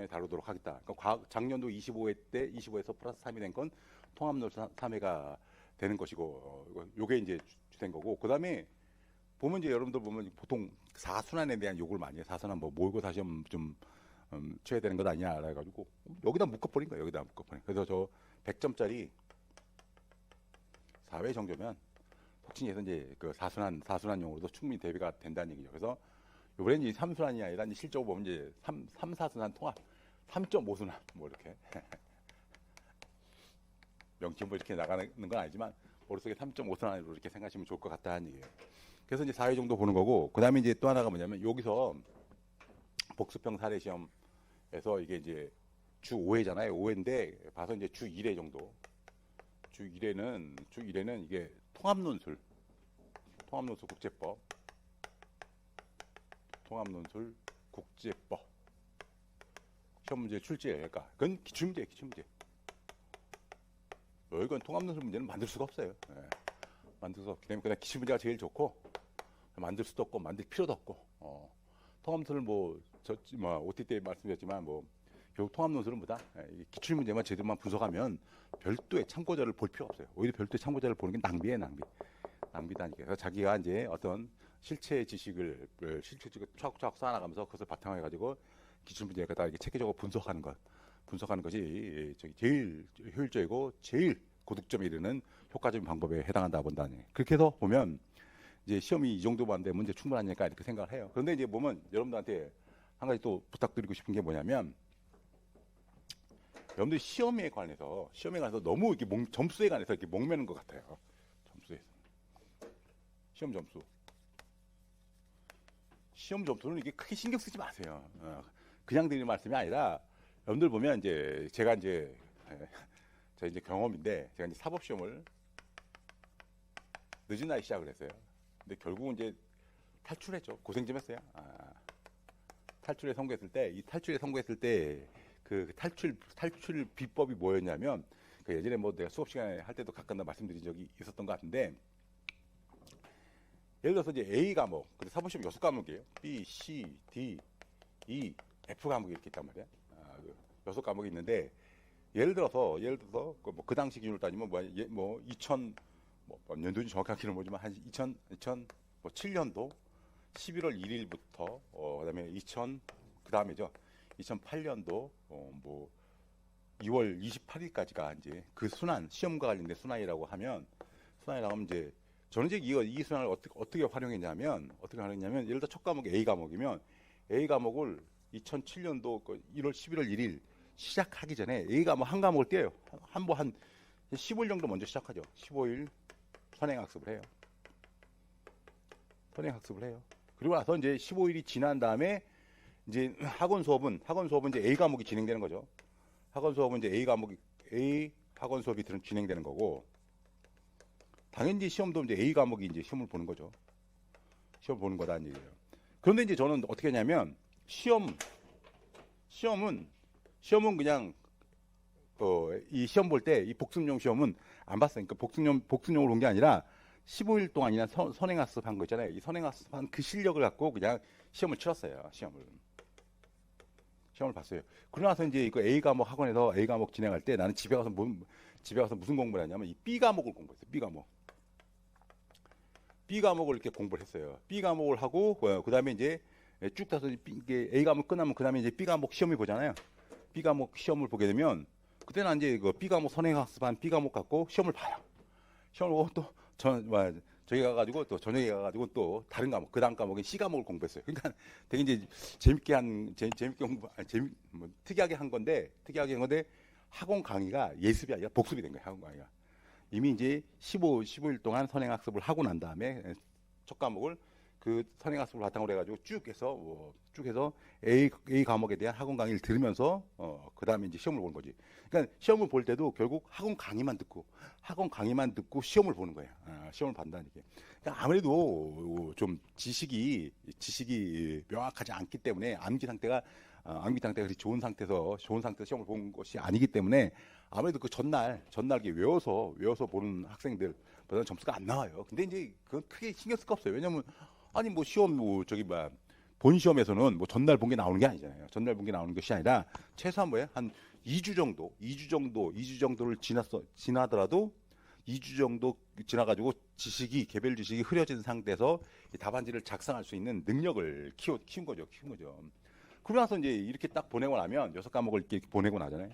다루도록 하겠다. 그러니까 작년도 25에서 플러스 3이 된 건 통합 논술 3회가 되는 것이고 요게 이제 주된 거고 그다음에 보면 이제 여러분들 보면 보통 사순환에 대한 요구를 많이 해요. 사순환 뭐 모의고사 시험 좀 쳐야 되는 것 아니냐 그래가지고 여기다 묶어버린 거예요. 그래서 저 100점짜리 4회 정도면 톡칭해서 이제 그 사순환용으로도 충분히 대비가 된다는 얘기죠. 그래서 요번엔 이제 3순환이 아니라 이제 실적으로 보면 이제 3, 4순환 통합 3.5순환 뭐 이렇게 명칭으로 이렇게 나가는 건 아니지만 머릿속에 3.5순환으로 이렇게 생각하시면 좋을 것 같다는 얘기예요. 그래서 이제 4회 정도 보는 거고 그다음에 이제 또 하나가 뭐냐면 여기서 복수평 사례 시험에서 이게 이제 주 5회잖아요. 5회인데 봐서 이제 주 1회 정도. 주 1회는 이게 통합논술 국제법 시험 문제 출제 그러니까 그건 기출문제. 이건 통합논술 문제는 만들 수가 없어요. 만들 수 없기 때문에 그냥 기출문제가 제일 좋고 만들 수도 없고 만들 필요도 없고 통합논술은 OT 때 말씀드렸지만 결국 통합논술은 기출문제만 제대로만 분석하면 별도의 참고자를 볼 필요 없어요. 오히려 별도의 참고자를 보는 게 낭비다니까. 그래서 자기가 이제 어떤 실체 지식을 차곡차곡 쌓아나가면서 그것을 바탕으로 해가지고 기출문제에 갖다 이렇게 체계적으로 분석하는 것이 제일 효율적이고 제일 고득점에 이르는 효과적인 방법에 해당한다 본다니. 그렇게 해서 보면 이제 시험이 이 정도만 되면 이제 충분하니까 이렇게 생각을 해요. 그런데 이제 보면 여러분들한테 한 가지 또 부탁드리고 싶은 게 뭐냐면 여러분들 시험에 관해서 너무 이렇게 점수에 관해서 이렇게 목매는 것 같아요. 시험 점수는 이게 크게 신경 쓰지 마세요. 그냥 드리는 말씀이 아니라 여러분들 보면 이제 제가 이제 경험인데 제가 이제 사법 시험을 늦은 나이 시작을 했어요. 근데 결국은 이제 탈출했죠. 고생 좀 했어요. 탈출에 성공했을 때 그 탈출 비법이 뭐였냐면 그 예전에 내가 수업 시간에 할 때도 가끔 말씀드린 적이 있었던 것 같은데 예를 들어서 이제 A 과목, 근데 사법시험 6과목이에요. B, C, D, E, F 과목이 이렇게 있단 말이야. 6과목이 있는데 예를 들어서 그 당시 기준으로 따지면 뭐 2000 뭐 연도인지 정확하게는 모르지만 한 2007년도 11월 1일부터 그다음에 그다음에죠. 2008년도 뭐 2월 28일까지가 이제 그 순환 시험과 관련된 순환이라고 하면 이제 저는 이제 이 순환을 어떻게 활용했냐면 예를 들어 첫 과목이 A 과목이면 A 과목을 2007년도 11월 1일 시작하기 전에 A 과목 한 과목을 떼요. 한 15일 정도 먼저 시작하죠. 15일 선행학습을 해요. 그리고 나서 이제 15일이 지난 다음에 이제 학원 수업은 이제 A 과목이 진행되는 거죠. 학원 수업은 이제 A 학원 수업이 진행되는 거고, 당연히 시험도 이제 A 과목이 이제 시험을 보는 거죠. 시험 보는 거다는 얘기예요. 그런데 이제 저는 어떻게 하냐면 시험은 그냥 이 시험 볼 때 이 복습용 시험은 안 봤어요. 그러니까 복습용으로 본 게 아니라 15일 동안이나 선행학습한 거 있잖아요. 이 선행학습한 그 실력을 갖고 그냥 시험을 치렀어요. 시험을 봤어요. 그러고 나서 이제 그 A 과목 학원에서 A 과목 진행할 때 나는 집에 가서 무슨 공부를 했냐면 이 B 과목을 공부했어요. B 과목을 이렇게 공부를 했어요. B 과목을 하고 그다음에 이제 쭉 따서 A 과목 끝나면 그다음에 이제 B 과목 시험을 보잖아요. B 과목 시험을 보게 되면 그때는 이제 그 B 과목 선행학습한 B 과목 갖고 시험을 봐요. 시험을 보고 또 저기 가가지고 또 저녁에 가가지고 또 다른 과목 그 다음 과목인 C 과목을 공부했어요. 그러니까 되게 이제 특이하게 한 건데 학원 강의가 예습이 아니라 복습이 된 거예요. 학원 강의가 이미 이제 15일 동안 선행학습을 하고 난 다음에 첫 과목을 그 선행학습을 바탕으로 해가지고 쭉 해서 A 과목에 대한 학원 강의를 들으면서 그 다음에 이제 시험을 보는 거지. 그러니까 시험을 볼 때도 결국 학원 강의만 듣고 시험을 보는 거예요. 시험을 본다는 게. 그러니까 아무래도 좀 지식이 명확하지 않기 때문에 암기 상태가 그렇게 좋은 상태에서 시험을 본 것이 아니기 때문에 아무래도 그 전날 외워서 보는 학생들보다는 점수가 안 나와요. 근데 이제 그건 크게 신경 쓸 거 없어요. 왜냐면 아니 뭐 시험 본 시험에서는 뭐 전날 본 게 나오는 게 아니잖아요. 전날 본 게 나오는 것이 아니라 최소한 한 2주 정도를 지나더라도 2주 정도 지나가지고 개별 지식이 흐려진 상태에서 답안지를 작성할 수 있는 능력을 키운 거죠. 그러고 나서 이제 이렇게 딱 보내고 나면 6과목을 이렇게 보내고 나잖아요.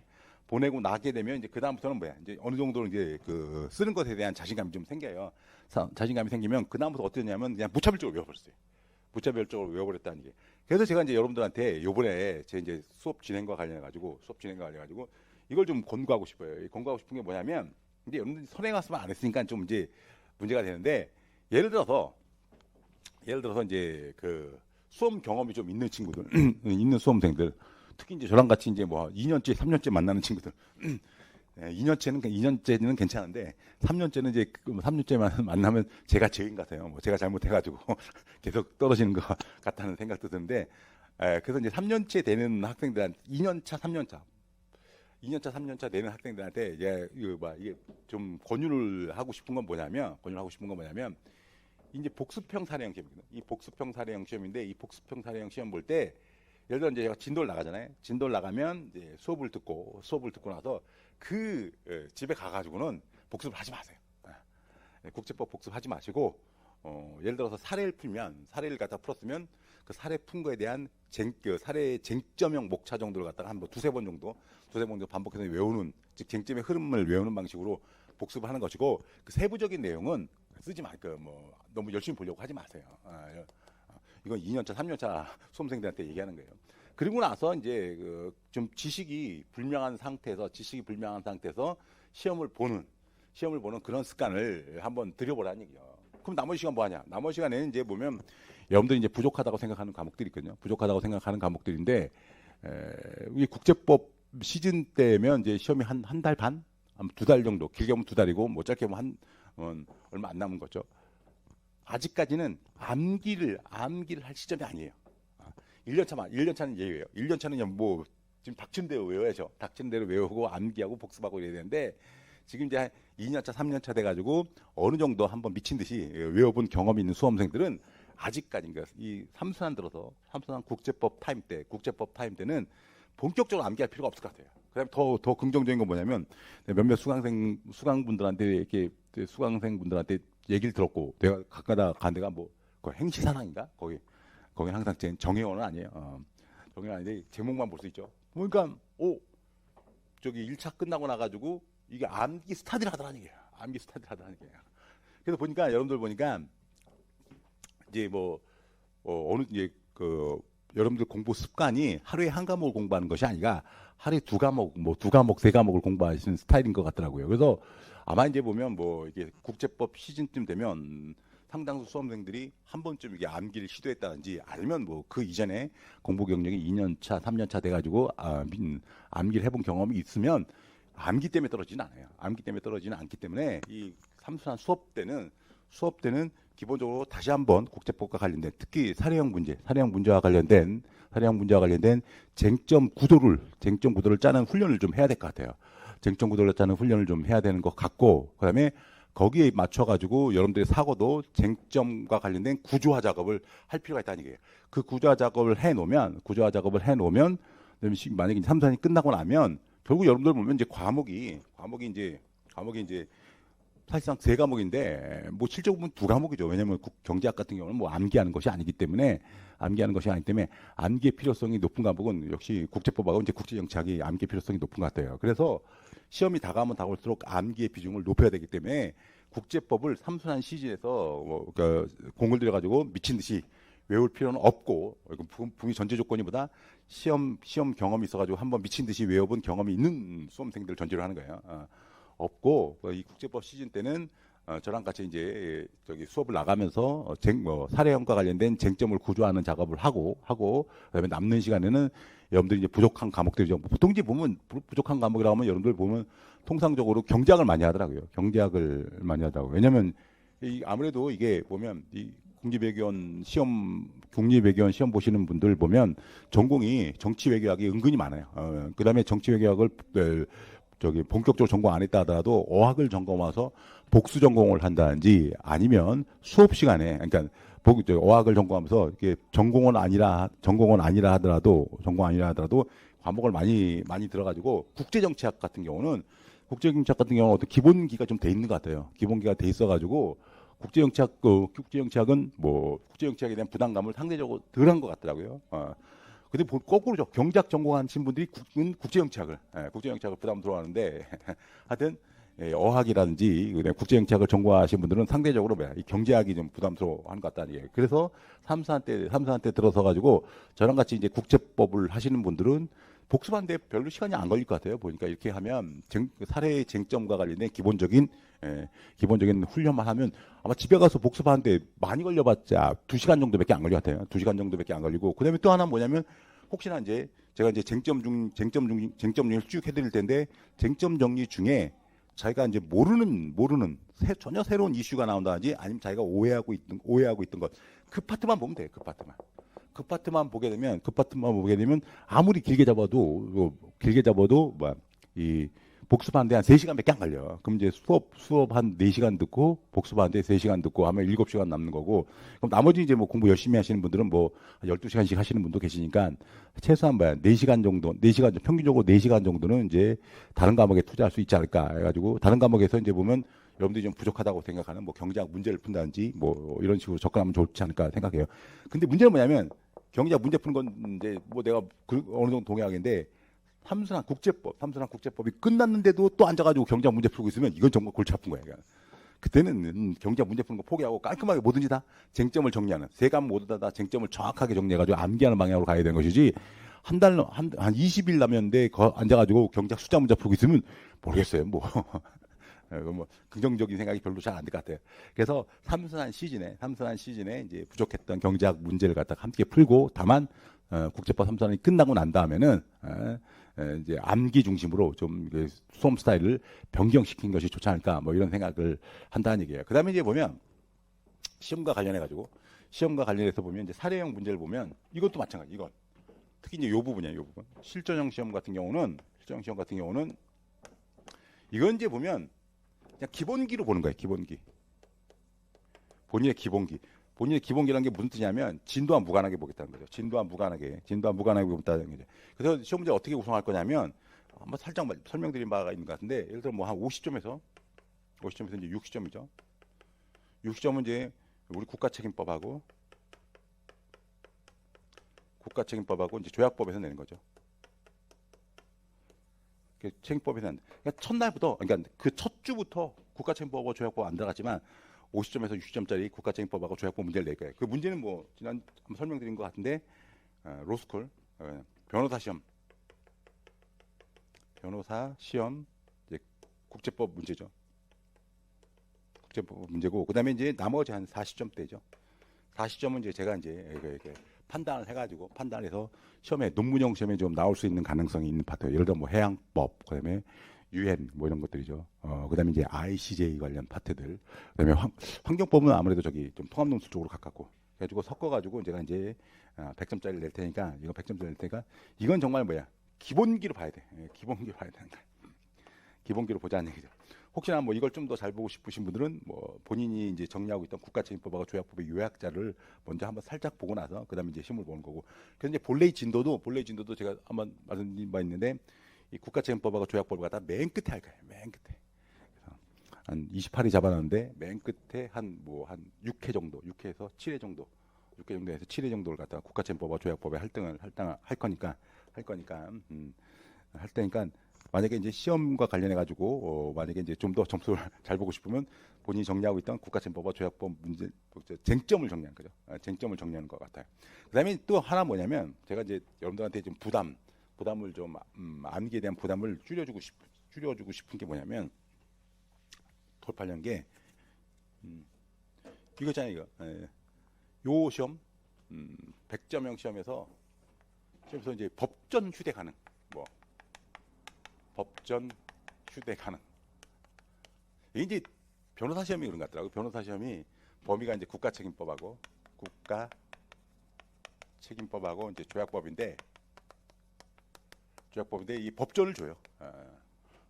보내고 나게 되면 이제 그 다음부터는 이제 어느 정도 이제 그 쓰는 것에 대한 자신감이 좀 생겨요. 자신감이 생기면 그 다음부터 어떻게 되냐면 그냥 무차별적으로 외워버렸어요. 외워버렸다는 게. 그래서 제가 이제 여러분들한테 요번에 제 이제 수업 진행과 관련해 가지고 이걸 좀 권고하고 싶어요. 권고하고 싶은 게 뭐냐면 근데 여러분들이 선행학습을 안 했으니까 좀 이제 문제가 되는데 예를 들어서 이제 그 수험 경험이 좀 있는 친구들, 있는 수험생들, 특히 이제 저랑 같이 이제 뭐 2년째, 3년째 만나는 친구들, 2년째는 괜찮은데 3년째는 이제 3년째만 만나면 제가 죄인 같아요. 뭐 제가 잘못해가지고 계속 떨어지는 것 같다는 생각도 드는데, 그래서 이제 3년째 되는 학생들한테 2년차, 3년차 되는 학생들한테 이게 좀 권유를 하고 싶은 건 뭐냐면 이제 복습형 사례형 시험이거든요. 이 복습형 사례형 시험인데 이 복습형 사례형 시험 볼 때 예를 들어 이제 제가 진도를 나가잖아요. 진도를 나가면 이제 수업을 듣고 나서 집에 가가지고는 복습을 하지 마세요. 국제법 복습하지 마시고 예를 들어서 사례를 갖다 풀었으면 그 사례 푼 거에 대한 사례의 쟁점형 목차 정도를 갖다가 한 두세 번 정도 반복해서 외우는, 즉 쟁점의 흐름을 외우는 방식으로 복습을 하는 것이고 그 세부적인 내용은 쓰지 뭐 너무 열심히 보려고 하지 마세요. 이건 2년차, 3년차 수험생들한테 얘기하는 거예요. 그리고 나서 이제 좀 지식이 불명한 상태에서 시험을 보는 그런 습관을 한번 들여보라는 얘기예요. 그럼 나머지 시간 뭐 하냐? 나머지 시간에는 이제 보면 여러분들이 이제 부족하다고 생각하는 과목들이 있거든요. 부족하다고 생각하는 과목들인데 이 국제법 시즌 때면 이제 시험이 한 달 반, 2달 정도, 길게 보면 2달이고 뭐 짧게 보면 얼마 안 남은 거죠. 아직까지는 암기를 할 시점이 아니에요. 1년차는 예외예요. 1년차는 뭐 지금 닥친 대로 외워야죠. 닥친 대로 외우고 암기하고 복습하고 이래야 되는데 지금 이제 2년차, 3년차 돼가지고 어느 정도 한번 미친 듯이 외워본 경험이 있는 수험생들은 아직까지 이 삼순환 국제법 타임 때는 본격적으로 암기할 필요가 없을 것 같아요. 그다음에 더 긍정적인 건 뭐냐면 몇몇 수강분들한테 이렇게 수강생분들한테 얘기를 들었고 내가 가까다 간 데가 뭐 행시사랑인가 거기 항상 정혜원은 아니에요. 정혜원 아닌데 제목만 볼 수 있죠. 그러니까 저기 1차 끝나고 나가지고 이게 암기 스타디를 하더라는 얘기예요. 암기 스타디를 하더라는 얘기예요. 그래서 보니까 여러분들 보니까 이제 어느 이제 여러분들 공부 습관이 하루에 한 과목을 공부하는 것이 아니라 하루에 두 과목, 세 과목을 공부하시는 스타일인 것 같더라고요. 그래서 아마 이제 보면 이게 국제법 시즌쯤 되면 상당수 수험생들이 한 번쯤 이게 암기를 시도했다든지 아니면 그 이전에 공부 경력이 2년차, 3년차 돼가지고 암기를 해본 경험이 있으면 암기 때문에 떨어지는 않아요. 암기 때문에 떨어지는 않기 때문에 이 삼순환 수업 때는 기본적으로 다시 한번 국제법과 관련된 특히 사례형 문제와 관련된 쟁점 구도를 짜는 훈련을 좀 해야 될 것 같아요. 쟁점 구도를 짜는 훈련을 좀 해야 되는 것 같고 그다음에 거기에 맞춰가지고 여러분들의 사고도 쟁점과 관련된 구조화 작업을 할 필요가 있다는 얘기예요. 그 구조화 작업을 해놓으면 만약에 삼순환이 끝나고 나면 결국 여러분들 보면 이제 과목이 이제 사실상 세 과목인데 실적으로 보면 두 과목이죠. 왜냐하면 경제학 같은 경우는 암기하는 것이 아니기 때문에 암기의 필요성이 높은 과목은 역시 국제법하고 이제 국제정치학이 암기의 필요성이 높은 것 같아요. 그래서 시험이 다가오면 다가올수록 암기의 비중을 높여야 되기 때문에 국제법을 삼순환 시즌에서 공을 들여가지고 미친 듯이 외울 필요는 없고 분명히 전제 조건이보다 시험 경험이 있어가지고 한번 미친 듯이 외워본 경험이 있는 수험생들을 전제로 하는 거예요. 없고 이 국제법 시즌 때는 저랑 같이 이제 수업을 나가면서 사례형과 관련된 쟁점을 구조하는 작업을 하고 그다음에 남는 시간에는 여러분들이 이제 부족한 과목들이죠. 보통 이제 보면 부족한 과목이라고 하면 여러분들 보면 통상적으로 경제학을 많이 하더라고요. 왜냐하면 아무래도 이게 보면 이 국립외교원 시험 보시는 분들 보면 전공이 정치외교학이 은근히 많아요. 그다음에 정치외교학을 본격적으로 전공 안 했다 하더라도 어학을 전공해서 복수 전공을 한다든지 아니면 수업 시간에 그러니까 어학을 전공하면서 이게 전공은 아니라 하더라도 과목을 많이 들어가지고 국제정치학 같은 경우는 어떤 기본기가 좀 돼 있는 것 같아요. 기본기가 돼 있어가지고 국제정치학은 국제정치학에 대한 부담감을 상대적으로 덜한 것 같더라고요. 근데 거꾸로죠. 경제학 전공하신 분들이 국제정치학을 부담스러워하는데 하여튼 어학이라든지 국제정치학을 전공하신 분들은 상대적으로 이 경제학이 좀 부담스러워하는 것 같다는 얘기예요. 그래서 삼수한 때 들어서 가지고 저랑 같이 이제 국제법을 하시는 분들은 복습하는데 별로 시간이 안 걸릴 것 같아요. 보니까 이렇게 하면 사례의 쟁점과 관련된 기본적인 훈련만 하면 아마 집에 가서 복습하는데 많이 걸려봤자 2시간 정도밖에 안 걸릴 것 같아요. 2시간 정도밖에 안 걸리고 그다음에 또 하나 뭐냐면 혹시나 이제 제가 이제 쟁점 정리를 쭉 해드릴 텐데 쟁점 정리 중에 자기가 이제 모르는 전혀 새로운 이슈가 나온다든지 아니면 자기가 오해하고 있던 것 그 파트만 보면 돼요. 그 파트만 보게 되면 아무리 길게 잡아도 이 복습하는데 한 3시간밖에 안 걸려. 그럼 이제 수업 한 4시간 듣고 복습하는데 3시간 듣고 하면 7시간 남는 거고. 그럼 나머지 이제 공부 열심히 하시는 분들은 12시간씩 하시는 분도 계시니까 최소한 4시간 정도, 평균적으로 4시간 정도는 이제 다른 과목에 투자할 수 있지 않을까 해가지고 다른 과목에서 이제 보면 여러분들이 좀 부족하다고 생각하는 경제학 문제를 푼다든지 이런 식으로 접근하면 좋지 않을까 생각해요. 근데 문제는 뭐냐면 경제학 문제 푸는 건 이제 내가 어느 정도 동의하겠는데 삼순환 국제법이 끝났는데도 또 앉아가지고 경제학 문제 풀고 있으면 이건 정말 골치 아픈 거야. 그때는 경제학 문제 푸는 거 포기하고 깔끔하게 뭐든지 다 쟁점을 정리하는 세 과목 모두 다 쟁점을 정확하게 정리해가지고 암기하는 방향으로 가야 되는 것이지 한 20일 남았는데 앉아가지고 경제학 숫자 문제 풀고 있으면 모르겠어요. 긍정적인 생각이 별로 잘 안 들 것 같아요. 그래서 삼순환 시즌에 이제 부족했던 경제학 문제를 갖다가 함께 풀고 다만 국제법 삼순환이 끝나고 난 다음에는 이제 암기 중심으로 좀 수험 스타일을 변경시킨 것이 좋지 않을까 이런 생각을 한다는 얘기예요. 그다음에 이제 보면 시험과 관련해서 보면 이제 사례형 문제를 보면 이것도 마찬가지. 이건 특히 이제 요 부분이에요. 요 부분. 실전형 시험 같은 경우는 이건 이제 보면 그냥 기본기로 보는 거예요. 기본기. 본인의 기본기. 본인의 기본기라는 게 무슨 뜻이냐면 진도와 무관하게 보겠다는 거죠. 진도와 무관하게 보겠다는 거죠. 그래서 시험 문제 어떻게 구성할 거냐면 한번 살짝 설명드린 바가 있는 것 같은데 예를 들어 뭐 한 50점에서 이제 60점이죠. 60점은 이제 우리 국가책임법하고 이제 조약법에서 내는 거죠. 책임법에서 내는. 그러니까 첫날부터, 그러니까 그 첫 주부터 국가책임법하고 조약법 안 들어갔지만 50점에서 60점짜리 국가책임법하고 조약법 문제를 낼 거예요. 그 문제는 뭐 지난 한번 설명드린 것 같은데 로스쿨 변호사 시험 이제 국제법 문제죠. 국제법 문제고 그다음에 이제 나머지 한 40점대죠. 40점은 이제 제가 이제 이렇게 판단을 해가지고 판단해서 시험에 논문형 시험에 좀 나올 수 있는 가능성이 있는 파트. 예를 들어 뭐 해양법, 그다음에 UN 뭐 이런 것들이죠. 그다음에 이제 ICJ 관련 파트들. 그다음에 환경법은 아무래도 저기 좀 통합논술 쪽으로 가깝고. 그래가지고 섞어가지고 제가 이제 100점짜리를 낼 테니까 이거 100점짜리 낼 테니까 이건 정말 뭐야 기본기로 봐야 돼. 기본기로 봐야 되는 거야. 기본기로 보자는 얘기죠. 혹시나 뭐 이걸 좀 더 잘 보고 싶으신 분들은 뭐 본인이 이제 정리하고 있던 국가책임법하고 조약법의 요약자를 먼저 한번 살짝 보고 나서 그다음에 이제 시험을 보는 거고. 그래서 이제 본래의 진도도 제가 한번 말씀드린 바 있는데 이 국가책임법하고 조약법을 갖다 맨 끝에 할 거예요. 맨 끝에. 그래서 한 28위 잡아놨는데 맨 끝에 한 6회 정도, 6회에서 7회 정도, 6회 정도에서 7회 정도를 갖다가 국가책임법과 조약법에 할 거니까 할 테니까. 만약에 이제 시험과 관련해 가지고 만약에 이제 좀 더 점수를 잘 보고 싶으면 본인이 정리하고 있던 국가책임법과 조약법 문제 쟁점을 정리하는 거죠. 쟁점을 정리하는 것 같아요. 그다음에 또 하나 뭐냐면 제가 이제 여러분들한테 좀 부담을 좀 암기에 대한 부담을 줄여주고 싶은 게 뭐냐면 돌파하는 게 이거잖아요. 이거. 요 시험 100점형 시험에서 이제 법전 휴대 가능. 뭐 법전 휴대 가능. 이게 이제 변호사 시험이 그런 것 같더라고요. 변호사 시험이 범위가 이제 국가책임법하고 이제 조약법인데 이 법전을 줘요.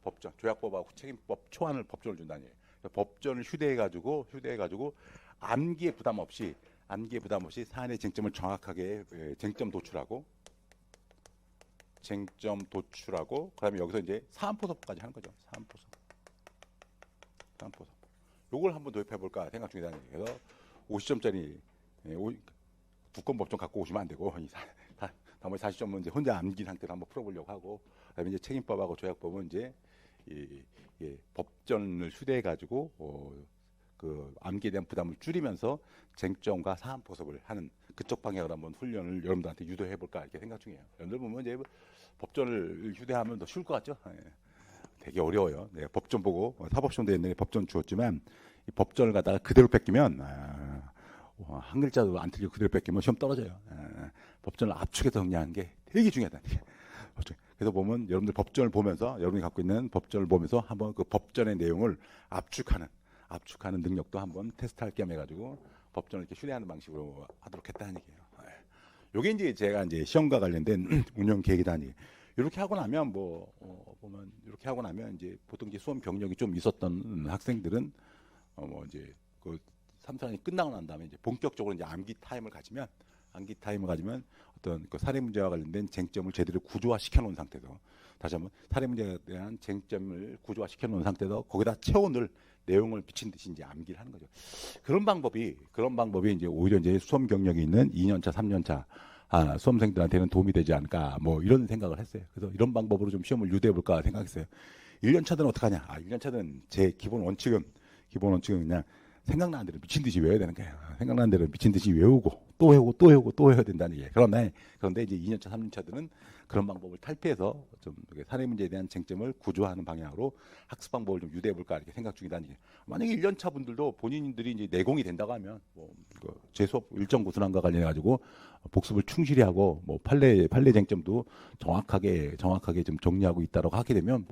법전, 조약법하고 책임법 초안을 법전을 준다는 얘기예요. 법전을 휴대해가지고 암기에 부담 없이 사안의 쟁점을 정확하게 쟁점 도출하고 그다음에 여기서 이제 사안포섭까지 하는 거죠. 사안포섭. 요걸 한번 도입해 볼까 생각 중이다. 그래서 50점짜리 두꺼운 법정 갖고 오시면 안 되고 나머지 40점은 이제 혼자 암기 상태로 한번 풀어보려고 하고 그다음에 이제 책임법하고 조약법은 이제 법전을 휴대해 가지고 그 암기에 대한 부담을 줄이면서 쟁점과 사안포섭을 하는 그쪽 방향으로 한번 훈련을 여러분들한테 유도해 볼까 이렇게 생각 중이에요. 여러분들 보면 이제 법전을 휴대하면 더 쉬울 것 같죠? 되게 어려워요. 네, 법전 보고 사법시험도 옛날에 법전 주었지만 이 법전을 갖다가 그대로 뺏기면 한 글자도 안 틀리고 그대로 뺏기면 시험 떨어져요. 법전을 압축해서 정리하는 게 되게 중요하다. 그래서 보면 여러분들 법전을 보면서 여러분이 갖고 있는 법전을 보면서 한번 그 법전의 내용을 압축하는 능력도 한번 테스트할 겸 해가지고 법전을 이렇게 휴대하는 방식으로 하도록 했다는 얘기예요. 요게 이제 제가 이제 시험과 관련된 운영 계획이다는 얘기. 이렇게 하고 나면 보면 이렇게 하고 나면 이제 보통 이제 수험 경력이 좀 있었던 학생들은 이제 그 3차원이 끝나고 난 다음에 이제 본격적으로 이제 암기 타임을 가지면 어떤 그 사례 문제와 관련된 쟁점을 제대로 구조화시켜 놓은 상태에서 다시 한번 사례 문제에 대한 쟁점을 구조화시켜 놓은 상태에서 거기다 채워넣을 내용을 미친 듯이 이제 암기를 하는 거죠. 그런 방법이 이제 오히려 이제 수험 경력이 있는 2년차, 3년차 수험생들한테는 도움이 되지 않을까 뭐 이런 생각을 했어요. 그래서 이런 방법으로 좀 시험을 유도해 볼까 생각했어요. 1년차들은 어떡하냐? 1년차들은 제 기본 원칙은 그냥 생각나는 대로 미친 듯이 외워야 되는 거예요. 생각나는 대로 미친 듯이 외우고 또 외워야 된다는 얘기예요. 그런데 이제 2년차, 3년차들은 그런 방법을 탈피해서 좀 사례 문제에 대한 쟁점을 구조화하는 방향으로 학습 방법을 좀 유도해 볼까 이렇게 생각 중이다는 얘기예요. 만약에 1년차 분들도 본인들이 이제 내공이 된다고 하면 제 수업 일정 고순환과 관련해 가지고 복습을 충실히 하고 판례 쟁점도 정확하게 좀 정리하고 있다라고 하게 되면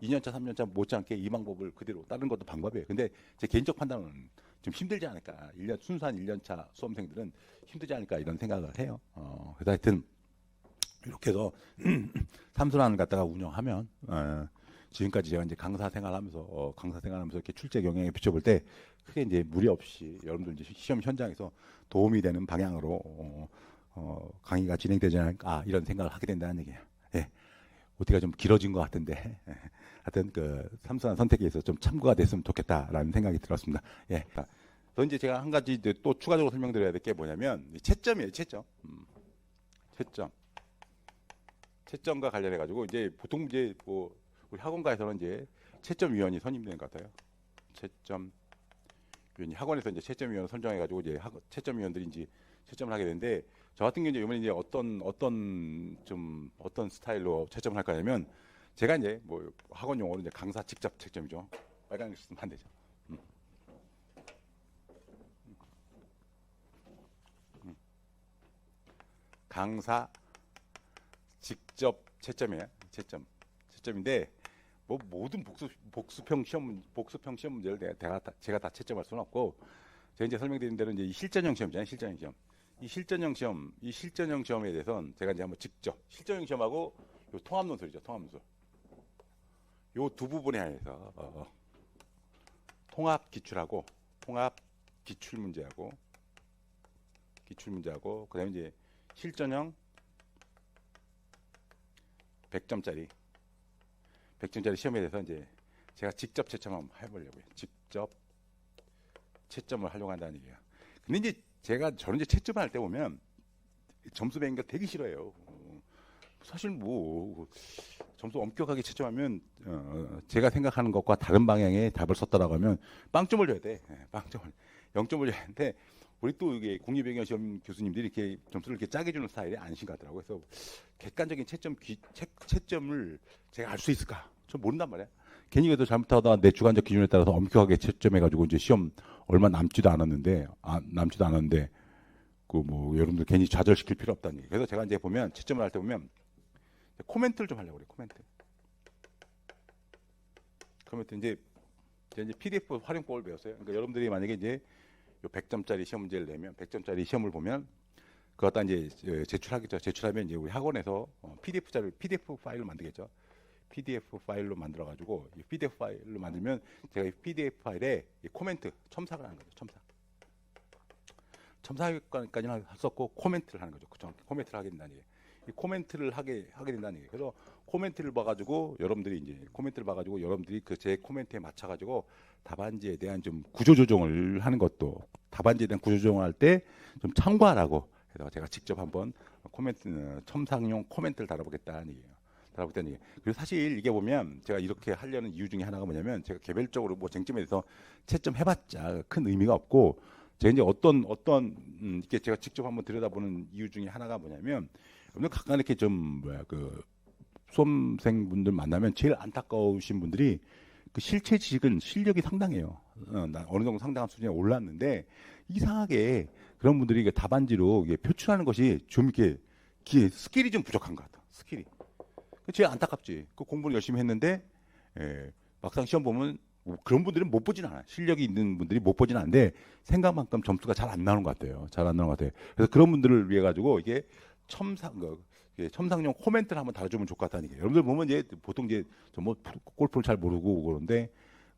2년차, 3년차 못지않게 이 방법을 그대로 따르는 것도 방법이에요. 근데 제 개인적 판단은 좀 힘들지 않을까. 순수한 1년차 수험생들은 힘들지 않을까 이런 생각을 해요. 그래서 하여튼 이렇게 해서 삼순환을 갖다가 운영하면 지금까지 제가 이제 강사 생활하면서 이렇게 출제 경향에 비춰볼 때 크게 이제 무리 없이 여러분들 이제 시험 현장에서 도움이 되는 방향으로 강의가 진행되지 않을까 이런 생각을 하게 된다는 얘기예요. 예. 어떻게 좀 길어진 것 같은데 하여튼 그 삼수한 선택에 있어서 좀 참고가 됐으면 좋겠다라는 생각이 들었습니다. 예. 또 이제 제가 한 가지 이제 또 추가적으로 설명드려야 될 게 뭐냐면 채점이에요. 채점과 관련해 가지고 이제 보통 이제 뭐 우리 학원가에서는 이제 채점위원이 선임되는 것 같아요. 채점위원이 학원에서 이제 채점위원 선정해 가지고 이제 채점위원들이 이제 채점을 하게 되는데 저 같은 경우는 이번에 이제 어떤 스타일로 채점을 할 거냐면 제가 이제 뭐 학원 용어로 이제 강사 직접 채점이죠. 빨간 글 쓰면 안 되죠. 강사 직접 채점이에요. 채점인데 뭐 모든 복수평 시험 문제를 제가 다 채점할 수는 없고 제가 이제 설명드린 대로 이제 이 실전형 시험이잖아요. 이 실전형 시험에 대해서는 제가 이제 한번 직접 실전형 시험하고 요 통합 논술이죠. 요 두 부분에 한해서 통합 기출 문제하고 그다음에 이제 실전형 100점짜리 시험에 대해서 이제 제가 직접 채점 한번 해보려고요. 직접 채점을 하려고 한다는 얘기예요. 근데 이제 저는 이제 채점을 할 때 보면 점수 매긴 거 되게 싫어해요. 사실 뭐 점수 엄격하게 채점하면 제가 생각하는 것과 다른 방향의 답을 썼다라고 하면 빵점을 줘야 돼. 빵점을 0점을 줘야 하는데 우리 또 이게 국립외교시험 교수님들이 이렇게 점수를 이렇게 짜게 주는 스타일이 아니신 것 같더라고요. 그래서 객관적인 채점을 제가 알 수 있을까? 전 모른단 말이야. 괜히 그래도 잘못하다 내 주관적 기준에 따라서 엄격하게 채점해가지고 이제 시험 얼마 남지도 않았는데 그 뭐 여러분들 괜히 좌절시킬 필요 없다는 얘기. 그래서 제가 이제 보면 채점을 할 때 보면 코멘트를 좀 하려고 그래요. 코멘트 이제 PDF 활용법을 배웠어요. 그러니까 여러분들이 만약에 이제 요 100점짜리 시험 문제를 내면 100점짜리 시험을 보면 그거 갖다 이제 제출하겠죠. 제출하면 이제 우리 학원에서 PDF 파일로 만들겠죠. PDF 파일로 만들어 가지고 이 PDF 파일로 만들면 제가 이 PDF 파일에 이 코멘트 첨삭을 하는 거죠. 첨삭까지는 썼고 코멘트를 하는 거죠. 그죠? 코멘트를 하게 된다는 얘기예요. 이 코멘트를 하게 된다는 얘기예요. 그래서 코멘트를 봐가지고 여러분들이 그 제 코멘트에 맞춰가지고 답안지에 대한 좀 구조 조정을 하는 것도 답안지에 대한 구조 조정을 할 때 좀 참고하라고 해서 제가 직접 한번 첨삭용 코멘트를 달아보겠다는 얘기예요. 그리고 사실 이게 보면 제가 이렇게 하려는 이유 중에 하나가 뭐냐면 제가 개별적으로 뭐 쟁점에 대해서 채점해봤자 큰 의미가 없고 제가 이제 이렇게 제가 직접 한번 들여다보는 이유 중에 하나가 뭐냐면 오늘 가끔 이렇게 좀 수험생분들 만나면 제일 안타까우신 분들이 그 실체 지식은 실력이 상당해요. 어느 정도 상당한 수준에 올랐는데 이상하게 그런 분들이 답안지로 표출하는 것이 좀 이렇게 스킬이 좀 부족한 것 같아. 스킬이. 제일 안타깝지. 그 공부를 열심히 했는데 막상 시험 보면 그런 분들은 못 보진 않아요. 실력이 있는 분들이 못 보진 않는데 생각만큼 점수가 잘 안 나오는 것 같아요. 그래서 그런 분들을 위해 가지고 이게 첨삭용 코멘트를 한번 달아주면 좋을 것 같다는 얘기예요. 여러분들 보면 이제 보통 이제 뭐 골프를 잘 모르고 그러는데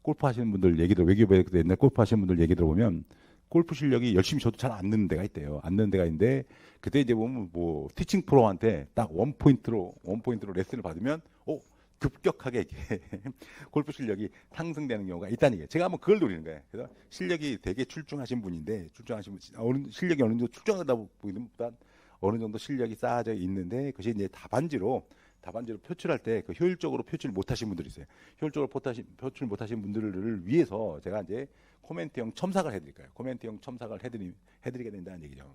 골프 하시는 분들 얘기들 외교부에 옛날 골프 하시는 분들 얘기 들어보면 골프 실력이 열심히 쳐도 잘 안 느는 데가 있대요. 안 느는 데가 있는데 그때 이제 보면 뭐 티칭 프로한테 딱 원 포인트로 레슨을 받으면 급격하게 골프 실력이 상승되는 경우가 있다는 얘기예요. 제가 한번 그걸 노리는 거예요. 그래서 실력이 되게 출중하신 분인데 실력이 어느 정도 출중하다 보기보다 어느 정도 실력이 쌓아져 있는데 그것이 이제 답안지로 표출할 때 그 효율적으로 표출 못하신 분들이 있어요. 효율적으로 표출 못하신 분들을 위해서 제가 이제 코멘트형 첨삭을 해드릴까요? 코멘트형 첨삭을 해드리게 된다는 얘기죠.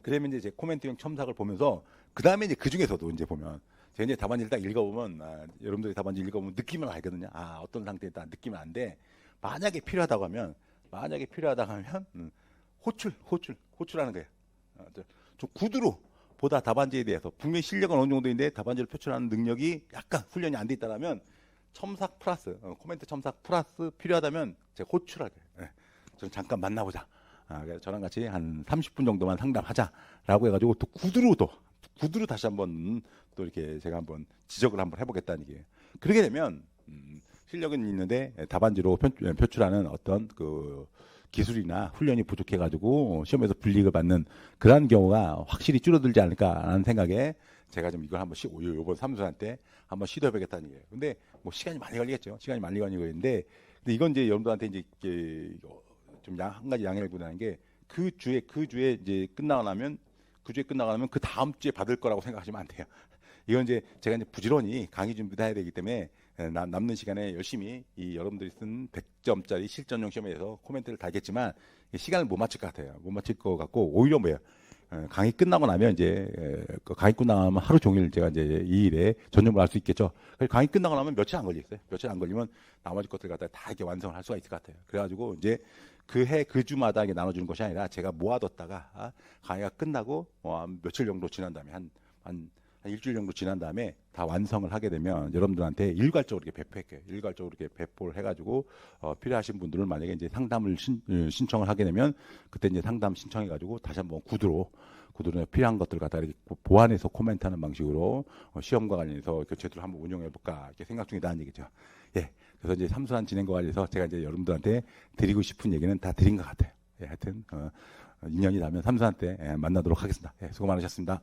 그러면 이제 제 코멘트형 첨삭을 보면서 그 다음에 이제 그 중에서도 이제 보면 제가 이제 답안지를 딱 읽어보면 여러분들이 답안지 읽어보면 느낌을 알거든요. 어떤 상태에 딱 느낌은 안돼. 만약에 필요하다고 하면 호출하는 거예요. 좀 구두로 보다 답안지에 대해서 분명히 실력은 어느 정도인데 답안지를 표출하는 능력이 약간 훈련이 안 돼 있다면 첨삭 플러스 코멘트 첨삭 플러스 필요하다면 제가 호출할 거예요. 좀 잠깐 만나보자. 그래서 저랑 같이 한 30분 정도만 상담하자라고 해가지고 또 구두로 다시 한번 또 이렇게 제가 한번 지적을 한번 해보겠다는 얘기예요. 그렇게 되면 실력은 있는데 답안지로 표출하는 어떤 그 기술이나 훈련이 부족해가지고 시험에서 불이익을 받는 그러한 경우가 확실히 줄어들지 않을까라는 생각에 제가 좀 이걸 한번 요번 삼수한테 한번 시도해보겠다는 얘기예요. 근데 뭐 시간이 많이 걸리겠죠. 시간이 많이 걸리는데 근데 이건 이제 여러분들한테 이제 좀 한 가지 양해를 구하는 게 그 주에 이제 끝나고 나면 그 다음 주에 받을 거라고 생각하시면 안 돼요. 이건 이제 제가 이제 부지런히 강의 준비도 해야 되기 때문에 남는 시간에 열심히 이 여러분들이 쓴 100점짜리 실전용 시험에서 코멘트를 달겠지만 시간을 못 맞출 것 같아요. 못 맞출 것 같고 오히려 뭐예요? 강의 끝나고 나면 이제 강의 끝나고 나면 하루 종일 제가 이제 이 일에 전념을 할 수 있겠죠. 강의 끝나고 나면 며칠 안 걸리겠어요. 며칠 안 걸리면 나머지 것들 갖다 다 이렇게 완성을 할 수가 있을 것 같아요. 그래가지고 이제 그 주마다 이게 나눠주는 것이 아니라 제가 모아뒀다가 강의가 끝나고 며칠 정도 지난 다음에 한 일주일 정도 지난 다음에 다 완성을 하게 되면 여러분들한테 일괄적으로 이렇게 배포할게요. 일괄적으로 이렇게 배포를 해가지고 필요하신 분들은 만약에 이제 상담을 신청을 하게 되면 그때 이제 상담 신청해가지고 다시 한번 구두로 필요한 것들 갖다 이렇게 보완해서 코멘트하는 방식으로 시험과 관련해서 제도를 한번 운영해볼까 이렇게 생각 중이다는 얘기죠. 예. 그래서 이제 삼수한 진행과 관련해서 제가 이제 여러분들한테 드리고 싶은 얘기는 다 드린 것 같아요. 예, 하여튼 인연이 나면 삼수한 때 만나도록 하겠습니다. 예, 수고 많으셨습니다.